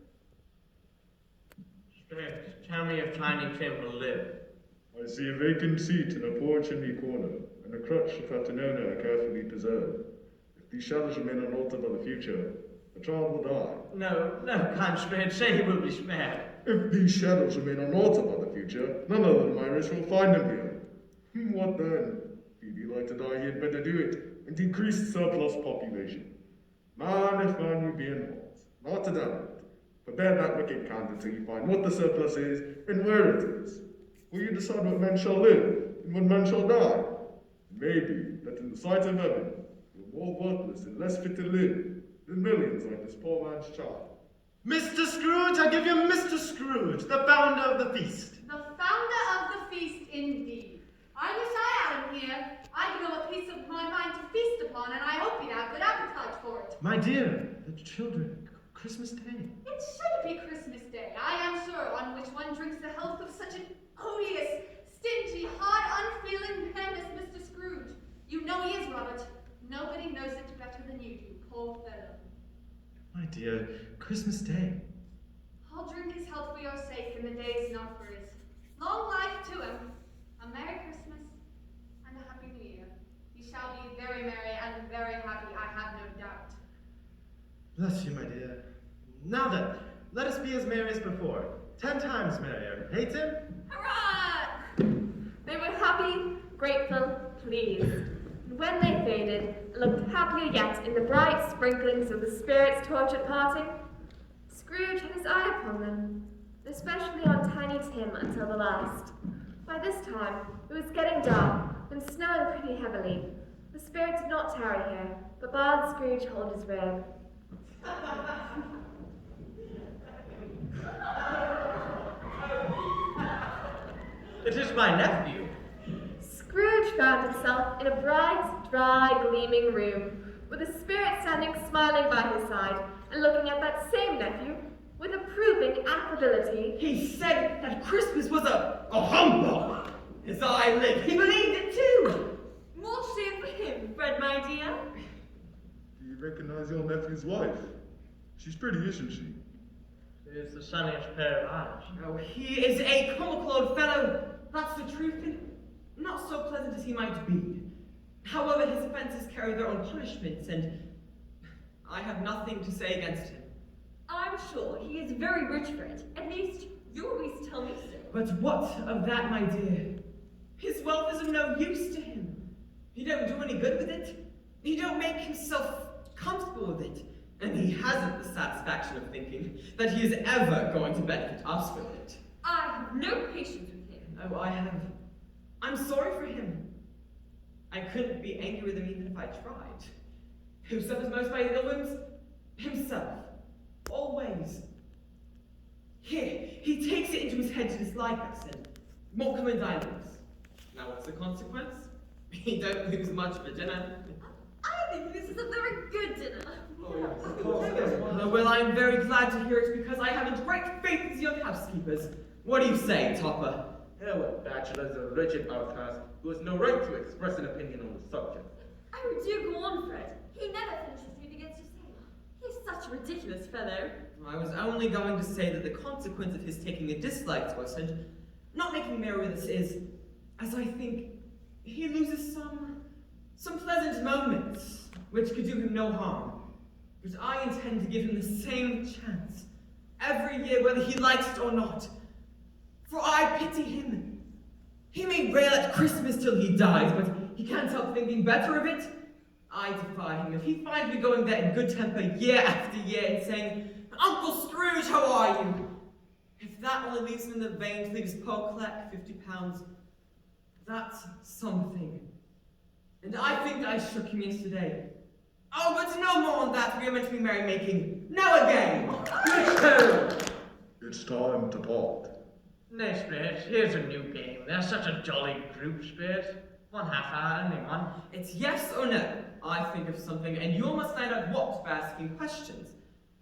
Strict, tell me if Tiny Tim will live. I see a vacant seat in a poor chimney corner, and a crutch of Fatinona carefully preserved. If these shadows remain unaltered by the future, the child will die. No, kind Strict, say he will be spared. If these shadows remain unaltered by the future, none other than my race will find him here. What then? If he'd like to die, he'd better do it, and decrease surplus population. Man, if man you be in wants, not to doubt it. Prepare that wicked count until you find what the surplus is and where it is. Will you decide what men shall live and what men shall die? Maybe that in the sight of heaven, you're more worthless and less fit to live than millions like this poor man's child. Mr. Scrooge, I give you Mr. Scrooge, the founder of the feast. The founder of the feast, indeed. I wish I had him here. I'd know a piece of my mind to feast upon, and I hope he'd have good appetite for it. My dear, the children, Christmas Day. It should be Christmas Day, I am sure, on which one drinks the health of such an odious, stingy, hard, unfeeling man as Mr. Scrooge. You know he is, Robert. Nobody knows it better than you do, poor fellow. My dear, Christmas Day. I'll drink his health for your sake, and the day's not for his. Long life to him. A Merry Christmas and a Happy New Year. He shall be very merry and very happy, I have no doubt. Bless you, my dear. Now then, let us be as merry as before. 10 times merrier. Hey, Tim? Hurrah! They were happy, grateful, pleased. And when they faded, and looked happier yet in the bright sprinklings of the spirit's tortured parting, Scrooge had his eye upon them, especially on Tiny Tim until the last. By this time, it was getting dark and snowing pretty heavily. The spirit did not tarry here, but bade Scrooge hold his rib. It is my nephew. Scrooge found himself in a bright, dry, gleaming room, with the spirit standing smiling by his side, and looking at that same nephew with approving affability. He said that Christmas was a humbug. As I live, he believed it too. More shame for him, Fred, my dear. Do you recognize your nephew's wife? She's pretty, isn't she? She is the sunniest pair of eyes. Oh, he is a comical old fellow. That's the truth, and not so pleasant as he might be. However, his offenses carry their own punishments, and I have nothing to say against him. I'm sure he is very rich, Fred. At least you always tell me so. But what of that, my dear? His wealth is of no use to him. He don't do any good with it. He don't make himself comfortable with it. And he hasn't the satisfaction of thinking that he is ever going to benefit us with it. I have no patience with him. Oh, I have. I'm sorry for him. I couldn't be angry with him even if I tried. Who suffers most by his ill wounds? Himself. Always. Here, he takes it into his head to dislike us and won't come and dine with us. Now what's the consequence? He don't lose much for dinner. I think this is a very good dinner. Well, I'm very glad to hear it because I have great faith in young housekeepers. What do you say, Topper? Here were bachelors, a wretched outcast who has no right to express an opinion on the subject. Oh, do go on, Fred. He never finishes what he begins to say. He's such a ridiculous fellow. I was only going to say that the consequence of his taking a dislike to us and not making merry with us is, as I think, he loses some pleasant moments, which could do him no harm. But I intend to give him the same chance every year, whether he likes it or not. For I pity him. He may rail at Christmas till he dies, but he can't help thinking better of it. I defy him if he finds me going there in good temper year after year and saying, Uncle Scrooge, how are you? If that only leaves him in the vein to leave his poor Clec £50, that's something. And I think I shook him yesterday. Oh, but no more on that. We are meant to be merrymaking. Now again! It's time to part. No, Spirit, here's a new game. They're such a jolly group, Spirit. 1 half hour, only one. It's yes or no. I think of something, and you must find out what by asking questions.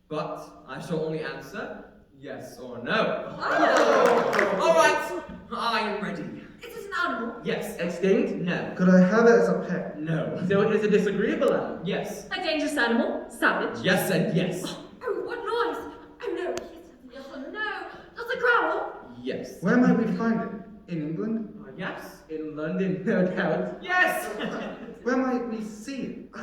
But I shall only answer yes or no. Oh. All right, I am ready. Is it an animal? Yes. Extinct? No. Could I have it as a pet? No. So it is a disagreeable animal? Yes. A dangerous animal? Savage? Yes and yes. Oh, what noise? Oh no, yes or no. Does it growl? Yes. Where might we find it? In England? Yes. In London, no doubt. Yes. Where might we see it?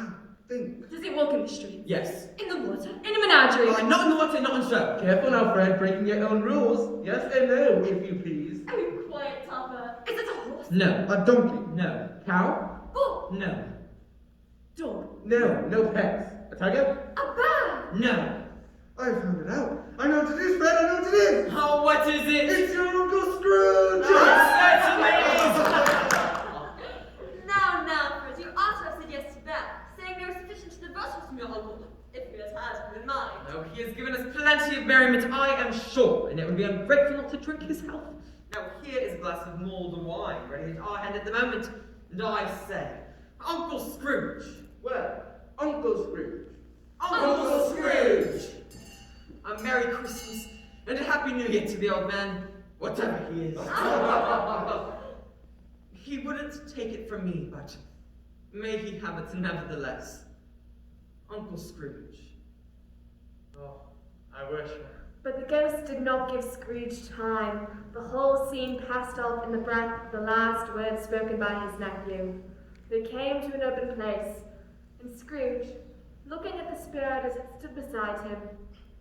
Think. Does it walk in the streets? Yes. In the water? In a menagerie? Not in the water, not in show. Careful now, Fred, breaking your own rules. Yes and no, if you please. Oh, quiet, Topper. Is it a horse? No. A donkey? No. Cow? Bull? No. Dog? No pets. A tiger? A bear? No. I found it out. I know what it is, Fred. I know what it is. Oh, what is it? It's your Uncle Scrooge. Now, Fred, you ought to have said yes to that, saying there was sufficient to divert us from your uncle, if we had had him in mind. No, he has given us plenty of merriment, I am sure, and it would be ungrateful not to drink his health. Now, here is a glass of mulled wine, ready at our hand at the moment, and I say, Uncle Scrooge. Well, Uncle Scrooge. Uncle Scrooge! A Merry Christmas and a Happy New Year to the old man, whatever he is. He wouldn't take it from me, but may he have it nevertheless. Uncle Scrooge. Oh, I wish. But the ghost did not give Scrooge time. The whole scene passed off in the breath of the last words spoken by his nephew. They came to an open place, and Scrooge, looking at the spirit as it stood beside him,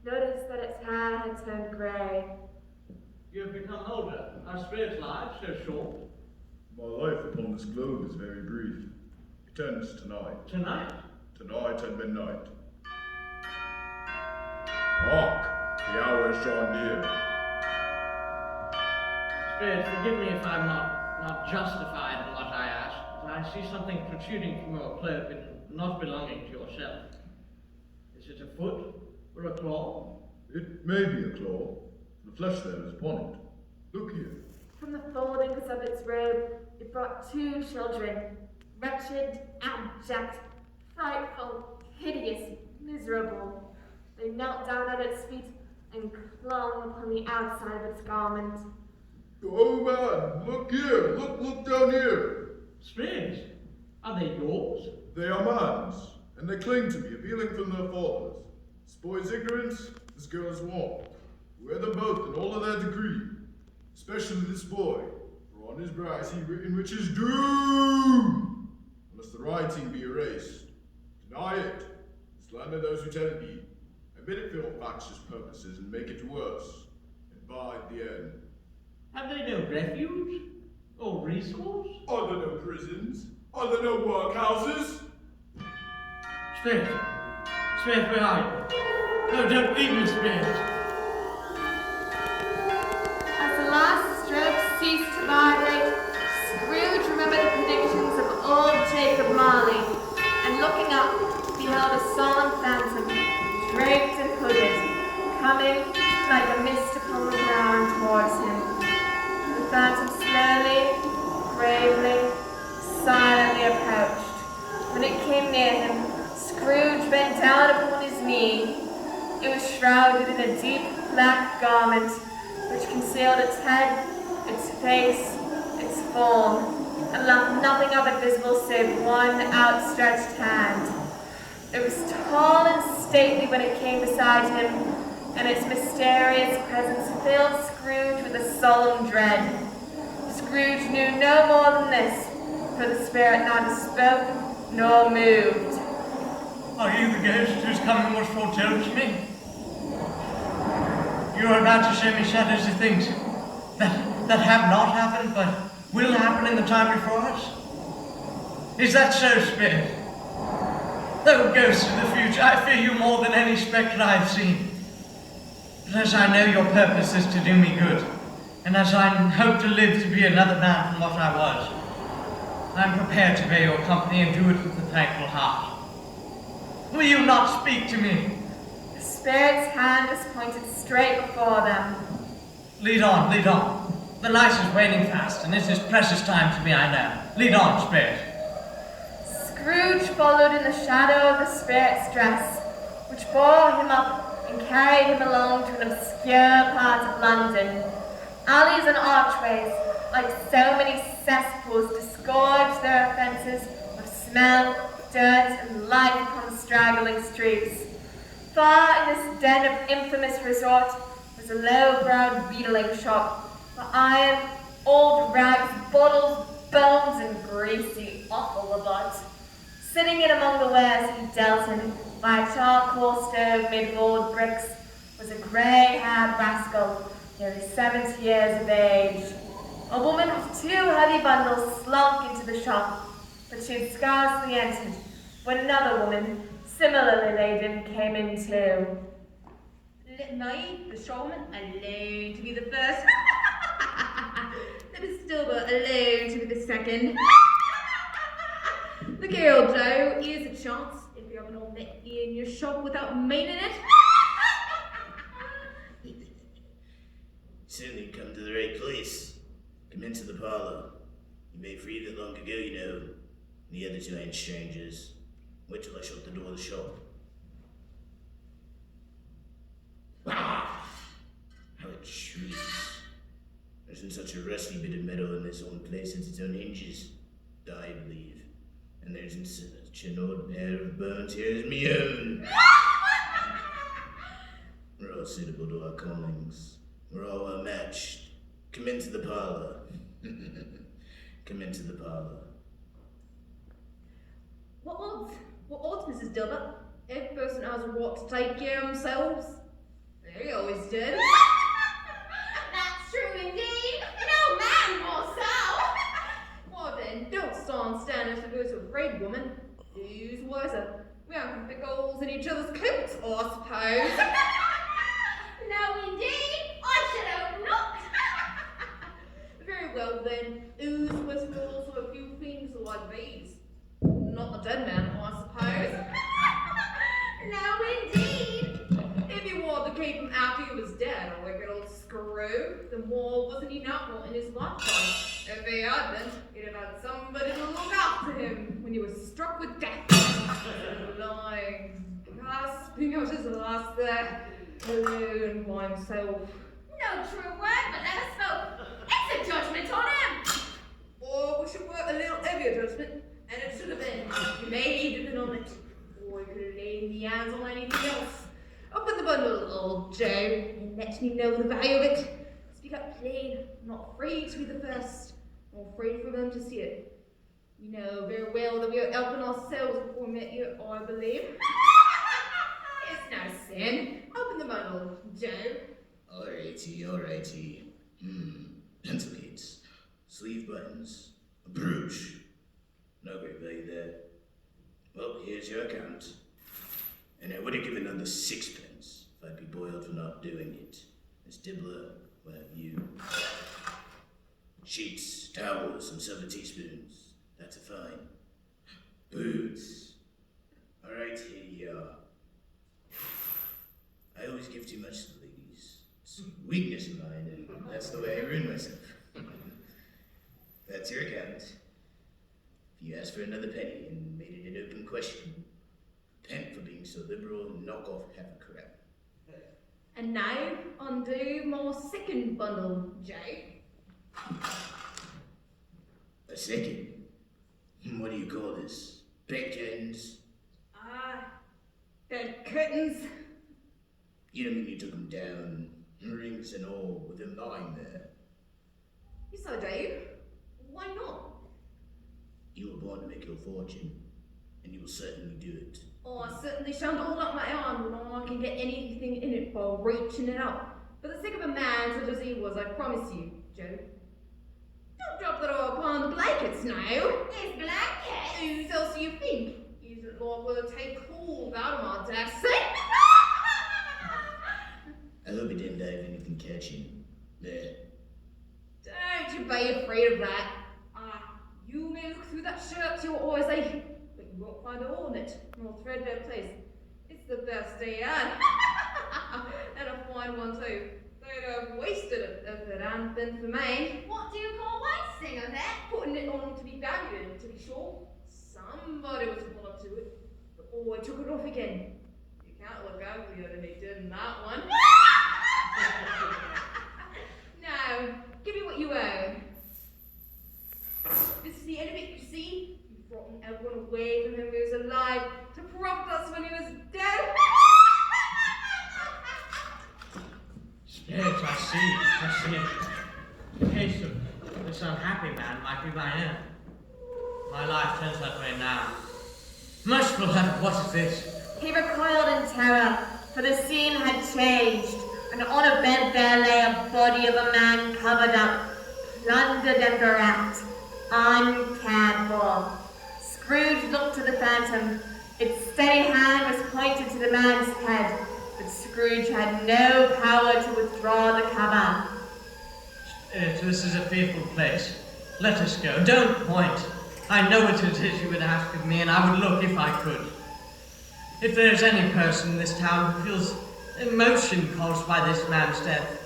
noticed that its hair had turned grey. You have become older. Our spirit's life so short. My life upon this globe is very brief. It ends tonight. Tonight? Tonight at midnight. Hark! The hour is drawn near. Spirit, forgive me if I'm not justified in what I ask, but I see something protruding from your cloak and not belonging to yourself. Is it a foot or a claw? It may be a claw. The flesh there is upon it. Look here. From the foldings of its robe, it brought 2 children, wretched, abject, frightful, hideous, miserable. They knelt down at its feet and clung upon the outside of its garment. Oh man, look here! Look down here! Spirit, are they yours? They are man's, and they cling to me, appealing from their fathers. This boy's ignorance, this girl's warmth. Wear them both in all of their degree. Especially this boy, for on his brow I see written which is doom, unless the writing be erased. Deny it, slander those who tell it be, admit it for factious purposes, and make it worse, and bide the end. Have they no refuge? Or resource? Are there no prisons? Are there no workhouses? Spirit, where are you? No, don't leave me, Spirit. As the last stroke ceased to vibrate, Scrooge remembered the predictions of old Jacob Marley, and looking up, beheld a solemn phantom, draped and hooded, coming like a mist upon the ground towards him. The phantom slowly, gravely, silently approached. When it came near him, Scrooge bent down upon his knee. It was shrouded in a deep black garment, which concealed its head, its face, its form, and left nothing of it visible save one outstretched hand. It was tall and stately when it came beside him, and its mysterious presence filled Scrooge with a solemn dread. Scrooge knew no more than this, for the spirit neither spoke nor moved. Are you the ghost whose coming was foretold to me? You are about to show me shadows of things that have not happened, but will happen in the time before us? Is that so, Spirit? Though ghosts of the future, I fear you more than any spectre I have seen. But as I know your purpose is to do me good, and as I hope to live to be another man from what I was, I am prepared to bear your company and do it with a thankful heart. Will you not speak to me? The spirit's hand was pointed straight before them. Lead on, lead on. The night is waning fast, and this is precious time to me, I know. Lead on, Spirit. Scrooge followed in the shadow of the spirit's dress, which bore him up and carried him along to an obscure part of London. Alleys and archways, like so many cesspools, disgorged their offences of smell, dirt, and light upon the straggling streets. Far in this den of infamous resort was a low-browed beetling shop, for iron, old rags, bottles, bones, and greasy offal about. Sitting in among the wares he dealt in, by a charcoal stove made of old bricks, was a grey-haired rascal, nearly 70 years of age. A woman with 2 heavy bundles slunk into the shop, but she had scarcely entered when another woman, similarly laden, came in too. Let me, the showman, alone to be the first. Let Miss Stilbert alone to be the second. Look here, old Joe, here's a chance if you haven't all met me in your shop without meaning it. Certainly come to the right place. Come into the parlor. You made free of it long ago, you know. The other 2 ain't strangers. Wait till I shut the door of the shop. Ah! How it shrieks. There isn't such a rusty bit of metal in this own place since its own hinges. I believe. And there isn't such an old pair of bones here as me own. We're all suitable to our callings. We're all well matched. Come into the parlor. Come into the parlor. What odds, Mrs. Dilbert? Every person has a right to take care of themselves. They always did. That's true indeed. No man more so. Why then, don't stand as to go to a afraid woman. Who's wiser? We aren't pick holes in each other's coats, I suppose. No, indeed. I should hope not. Very well then, who's wistful to a few things like these? Not the dead man, I suppose. No, indeed. If you wanted to keep him after he was dead, a wicked old screw, then why wasn't he not wanting his lifetime? If he hadn't, he'd have had somebody to look after him when he was struck with death. Lying, gasping out his last there, alone by himself. No true word, but never spoke. It's a judgment on him. Or we should work a little heavier judgment, and it should have been made of on it. Or we could have laid the hands on anything else. Open the bundle, old Joe, and let me know the value of it. Speak up plain, not afraid to be the first, nor afraid for them to see it. You know very well that we are helping ourselves before we met you, I believe. It's no sin. Open the bundle, Joe. Alrighty. Pencil case, sleeve buttons, a brooch. No great value there. Well, here's your account. And I would have given another 6pence if I'd be boiled for not doing it. Miss Dibbler, what have you? Sheets, towels, some silver teaspoons. That's a fine. Boots. Alright, here you are. I always give too much to the ladies. It's a weakness of mine, and that's the way I ruin myself. That's your account. If you asked for another penny and made it an open question, repent for being so liberal and knock off half a crap. And now, undo my second bundle, Joe. A second? What do you call this? Bed curtains? Bed curtains. You don't mean you took them down, rings and all, with them lying there? Yes, I do. Why not? You were born to make your fortune, and you will certainly do it. Oh, I certainly shan't hold up my arm when I can get anything in it by reaching it out. For the sake of a man such as he was, I promise you, Joe. Don't drop that all upon the blankets now. His blankets? Who else do you think? Isn't Lord will take hold out of my desk? I hope it didn't have anything catching. There. Don't you be afraid of that. You may look through that shirt to your always ache, but you won't find a hole in it, nor threadbare place. It's the best day had. And a fine one too. They'd have wasted it if it hadn't been for me. What do you call wasting of it? Putting it on to be valued in, to be sure. Somebody was put up to it, but I took it off again. You can't look uglier than he did in that one. Now, give me what you owe. This is the end of it, you see? You've brought everyone away from him who was alive to profit us when he was dead. Spirit, I see. The case of this unhappy man might be my own. My life turns that way now. Merciful heaven, what is this? He recoiled in terror, for the scene had changed, and on a bed there lay a body of a man covered up, plundered and bereft, uncared for. Scrooge looked to the phantom. Its steady hand was pointed to the man's head, but Scrooge had no power to withdraw the cover. This is a fearful place. Let us go. Don't point. I know what it is you would ask of me, and I would look if I could. If there is any person in this town who feels emotion caused by this man's death,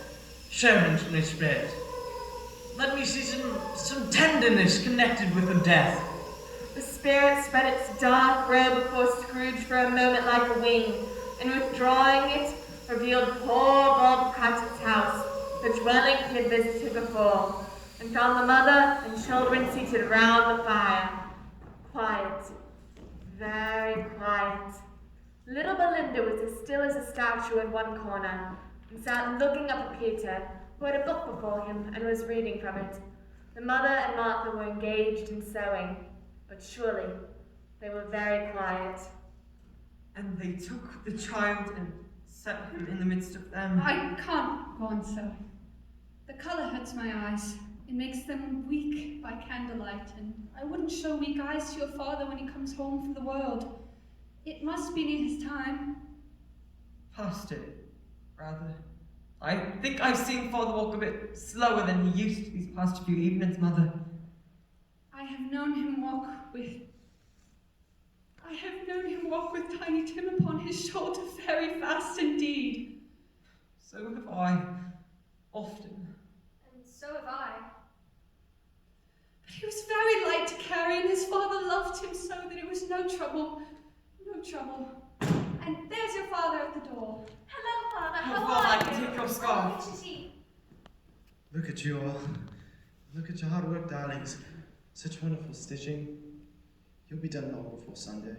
show him to me, Spirit. Let me see some tenderness connected with the death. The spirit spread its dark robe before Scrooge for a moment like a wing, and withdrawing it, revealed poor Bob Cratchit's house, the dwelling he had visited before, and found the mother and children seated round the fire. Quiet. Very quiet. Little Belinda was as still as a statue in one corner, and sat looking up at Peter, who had a book before him and was reading from it. The mother and Martha were engaged in sewing, but surely they were very quiet. And they took the child and set him in the midst of them. I can't go on sewing. The colour hurts my eyes. It makes them weak by candlelight, and I wouldn't show weak eyes to your father when he comes home from the world. It must be near his time. Past it, rather. I think I've seen Father walk a bit slower than he used to these past few evenings, Mother. I have known him walk with Tiny Tim upon his shoulder very fast indeed. So have I, often. And so have I. But he was very light to carry, and his father loved him so that it was no trouble. No trouble. And there's your father at the door. Hello, Father. Oh, How Father, I are can you? take your scarf. What is he? Look at you all. Look at your hard work, darlings. Such wonderful stitching. You'll be done long before Sunday.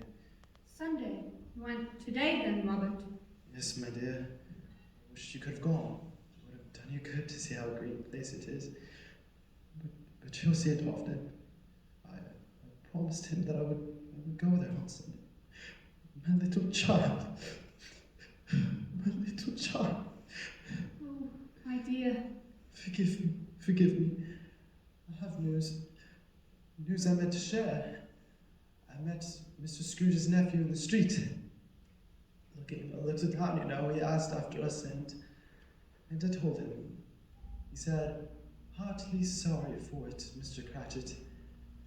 Sunday? You went today then, Robert? Yes, my dear. I wish you could have gone. It would have done you good to see how great a place it is. But you'll see it often. I promised him that I would go there on Sunday. My little child. My little child. Oh, my dear. Forgive me. Forgive me. I have news. News I meant to share. I met Mr. Scrooge's nephew in the street. Looking a little down, you know, he asked after us, and I told him. He said, "Heartily sorry for it, Mr. Cratchit,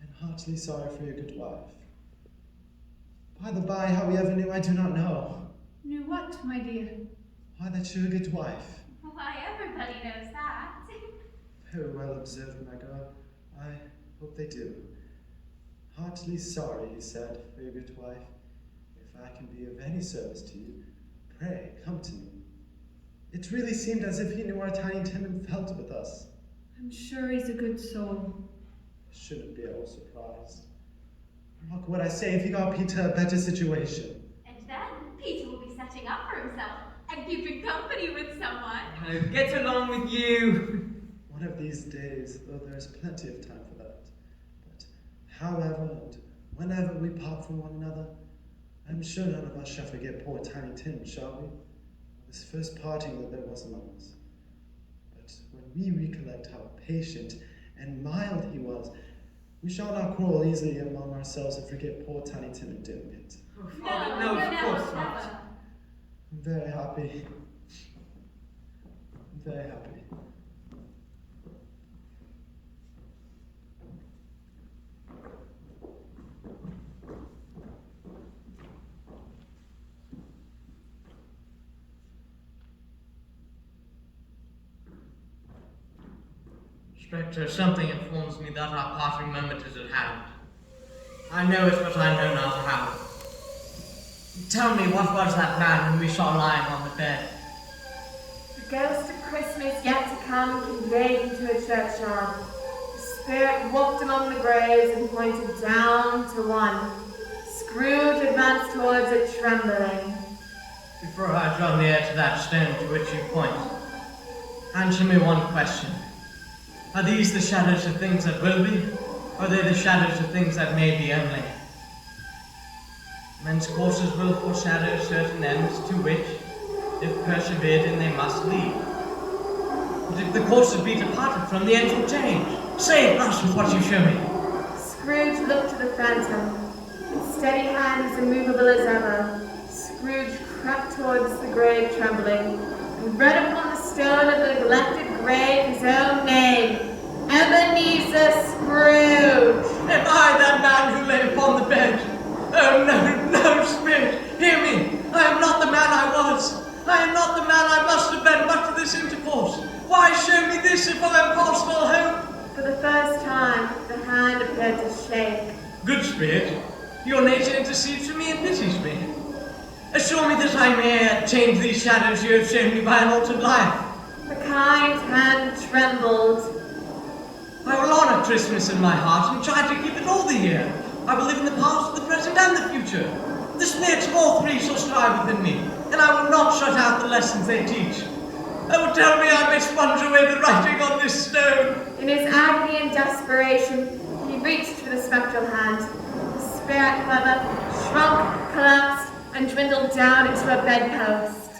and heartily sorry for your good wife." By the by, how he ever knew, I do not know. Knew what, my dear? Why, that you're a good wife. Why, everybody knows that. Very well observed, my girl. I hope they do. Heartily sorry, he said, for your good wife. If I can be of any service to you, pray come to me. It really seemed as if he knew our Tiny Tim and felt with us. I'm sure he's a good soul. I shouldn't be all surprised. What could I say if he got Peter a better situation? And then Peter will be setting up for himself and keeping company with someone. Get along with you. One of these days, though there is plenty of time for that. But however and whenever we part from one another, I'm sure none of us shall forget poor Tiny Tim, shall we? This first parting that there was among us. But when we recollect how patient and mild he was, we shall not quarrel easily among ourselves and forget poor Tiny Tim in doing it. Oh, Father, no, of course not. I'm very happy. I'm very happy. Spectre, something informs me that our parting moment is at hand. I know it, but I know not how. Tell me, what was that man whom we saw lying on the bed? The ghost of Christmas yet to come conveyed him to a churchyard. The spirit walked among the graves and pointed down to one. Scrooge advanced towards it trembling. Before I draw near to that stone to which you point, answer me one question. Are these the shadows of things that will be, or are they the shadows of things that may be only? Men's courses will foreshadow certain ends to which, if persevered in, they must lead. But if the courses be departed from, the ends will change. Say it thus with what you show me. Scrooge looked at the phantom. With steady hands immovable as ever, Scrooge crept towards the grave trembling, and read upon the stone of the neglected grave his own name, Ebenezer Scrooge. Am I that man who lay upon the bed? Oh no, Spirit, hear me. I am not the man I was. I am not the man I must have been but for this intercourse. Why show me this if I am past all hope? For the first time, the hand appeared to shake. Good Spirit, your nature intercedes for me and pities me. Assure me that I may change these shadows you have shown me by an altered life. The kind hand trembled. I will honor Christmas in my heart and try to keep it all the year. I will live in the past, the present, and the future. The spirits of all three shall strive within me, and I will not shut out the lessons they teach. Oh, tell me I may sponge away the writing on this stone. In his agony and desperation, he reached for the spectral hand. The spirit, however, shrunk, collapsed, and dwindled down into a bedpost.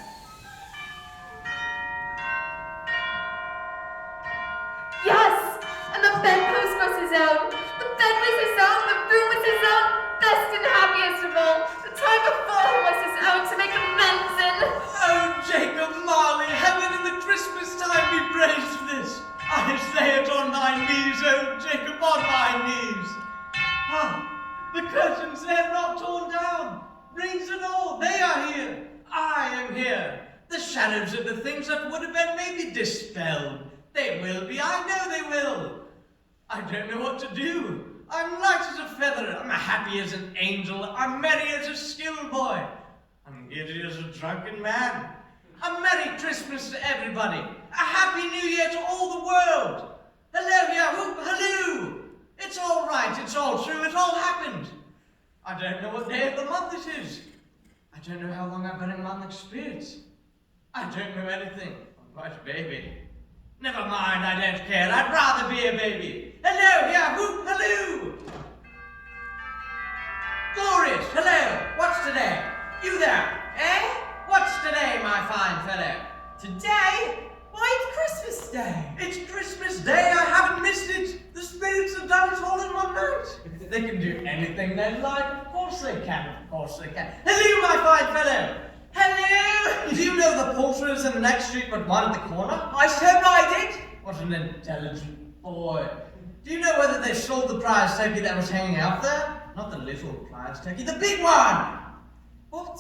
Yes! And the bedpost was his own. The bed was his own. The room was his own. Best and happiest of all. The time before was his own to make amends in. Oh, Jacob Marley, heaven in the Christmas time be praised for this. I say it on my knees, oh Jacob, on my knees. Ah, the curtains, they are not torn down. Rings and all, they are here. I am here. The shadows of the things that would have been may be dispelled. They will be, I know they will. I don't know what to do. I'm light as a feather, I'm happy as an angel, I'm merry as a schoolboy, I'm giddy as a drunken man. A Merry Christmas to everybody, a Happy New Year to all the world. Hello, Yahoo, hello. It's all right, it's all true, it all happened. I don't know what day of the month it is. I don't know how long I've been in monthly spirits. I don't know anything. I'm quite a baby. Never mind, I don't care. I'd rather be a baby. Hello, Yahoo, hello! Glorious, hello! What's today? You there, eh? What's today, my fine fellow? Today? Why, it's Christmas Day. It's Christmas Day, I haven't missed it. The spirits have done it all in one night. If they can do anything they like, of course they can, of course they can. Hello, my fine fellow! Hello! Do you know the porter is in the next street but one at the corner? I said I did. What an intelligent boy. Do you know whether they sold the prize turkey that was hanging out there? Not the little prize turkey, the big one! What?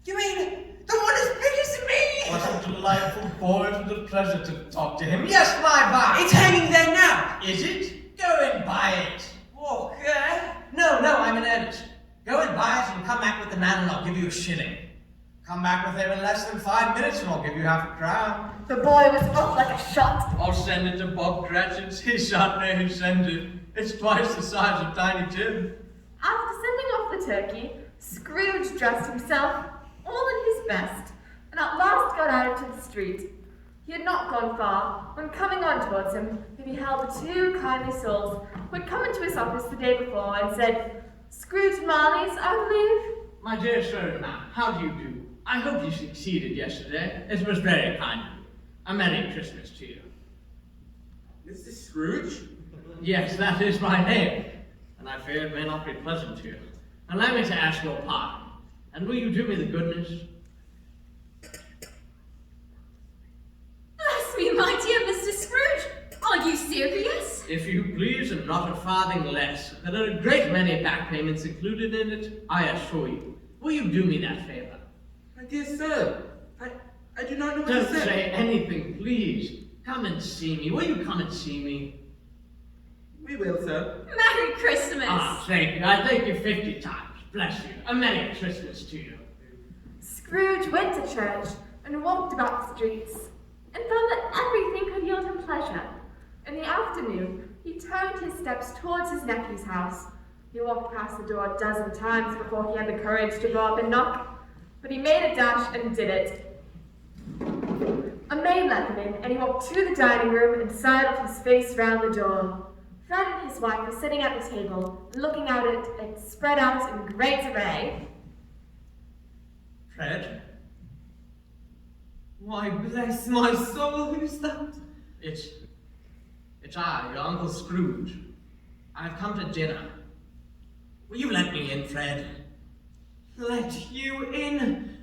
You mean the one as big as me? What a delightful boy, it was a pleasure to talk to him. Yes, my buy! It's hanging there now. Is it? Go and buy it. Okay. No, I'm in earnest. Go and buy it and come back with the man and I'll give you a shilling. Come back with him in less than 5 minutes and I'll give you half a crown. The boy was off like a shot. I'll send it to Bob Cratchit's. He shot me who sent it. It's twice the size of Tiny Tim. After sending off the turkey, Scrooge dressed himself all in his best, and at last got out into the street. He had not gone far, when coming on towards him, he beheld the two kindly souls who had come into his office the day before and said, "Scrooge Marley's, I believe?" My dear sir, ma'am, how do you do? I hope you succeeded yesterday. It was very kind of you. A Merry Christmas to you. Mr. Scrooge? Yes, that is my name, and I fear it may not be pleasant to you. Allow me to ask your pardon, and will you do me the goodness? Bless me, my dear Mr. Scrooge! Are you serious? If you please, and not a farthing less. There are a great many back payments included in it, I assure you. Will you do me that favor? My dear sir, I do not know what Don't to say. say anything, please. Come and see me. Will you come and see me? We will, sir. Merry Christmas! Ah, thank you. I thank you 50 times. Bless you. A Merry Christmas to you. Scrooge went to church and walked about the streets, and found that everything could yield him pleasure. In the afternoon, he turned his steps towards his nephew's house. He walked past the door a dozen times before he had the courage to go up and knock, but he made a dash and did it. A maid let him in, and he walked to the dining room and sidled his face round the door. Fred and his wife were sitting at the table, looking out at it spread out in great array. Fred? Why, bless my soul, who's that? It's I, your Uncle Scrooge. I've come to dinner. Will you let me in, Fred? Let you in?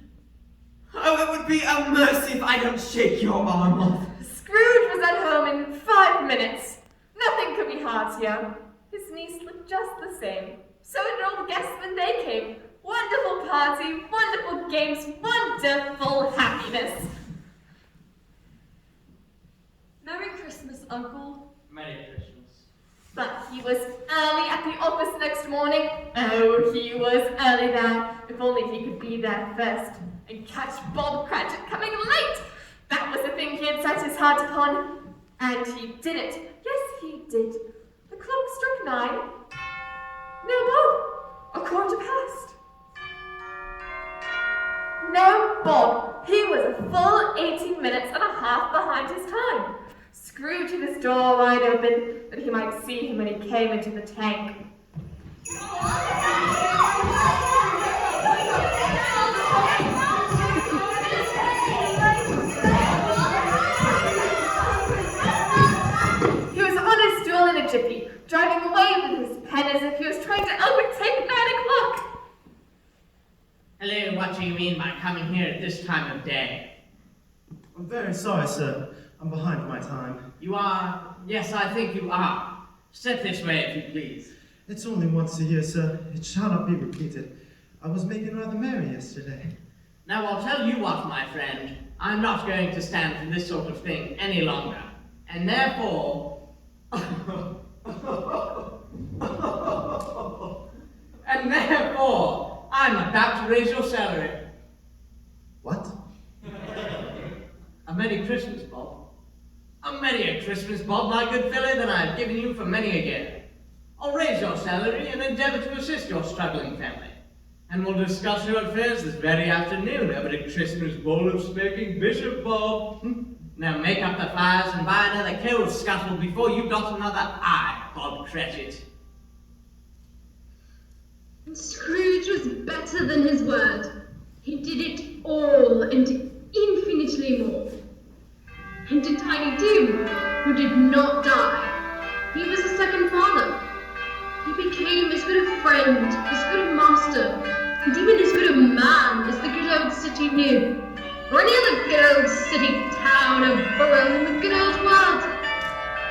Oh, it would be a mercy if I don't shake your arm off. Scrooge was at home in 5 minutes. Nothing could be heartier. His niece looked just the same. So did all the guests when they came. Wonderful party, wonderful games, wonderful happiness. Merry Christmas, Uncle. Merry Christmas. But he was early at the office next morning. Oh, he was early there. If only he could be there first and catch Bob Cratchit coming late. That was the thing he had set his heart upon. And he did it. Yes, he did. The clock struck 9. No Bob. 15:15. No Bob. He was a full 18 minutes and a half behind his time. Scrooge had his door wide open, that he might see him when he came into the tank. He was on his stool in a jiffy, driving away with his pen as if he was trying to overtake 9 o'clock. Hello, what do you mean by coming here at this time of day? I'm very sorry, sir. I'm behind my time. You are? Yes, I think you are. Step this way, if you please. It's only once a year, sir. It shall not be repeated. I was making rather merry yesterday. Now, I'll tell you what, my friend. I'm not going to stand for this sort of thing any longer. And therefore... and therefore, I'm about to raise your salary. What? A Merry Christmas, Bob. A merrier Christmas, Bob, my good fellow, than I have given you for many a year. I'll raise your salary and endeavour to assist your struggling family. And we'll discuss your affairs this very afternoon over a Christmas bowl of smoking bishop, Bob. Now make up the fires and buy another coal scuttle before you dot another I, Bob Cratchit. Scrooge was better than his word. He did it all and infinitely more. And to Tiny Tim, who did not die, he was a second father. He became as good a friend, as good a master, and even as good a man as the good old city knew, or any other good old city, town, or borough in the good old world.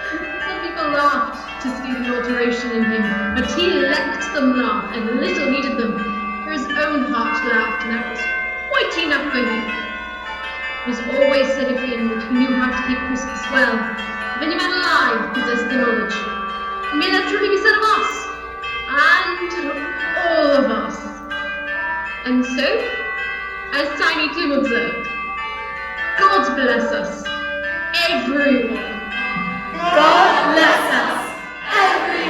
Some people laughed to see the alteration in him, but he let them laugh, and little needed them, for his own heart laughed, and that was quite enough for him. It was always said of him that he knew how to keep Christmas well, if any man alive possessed the knowledge. And may that truly be said of us, and of all of us. And so, as Tiny Tim observed, God bless us, everyone. God bless us, everyone.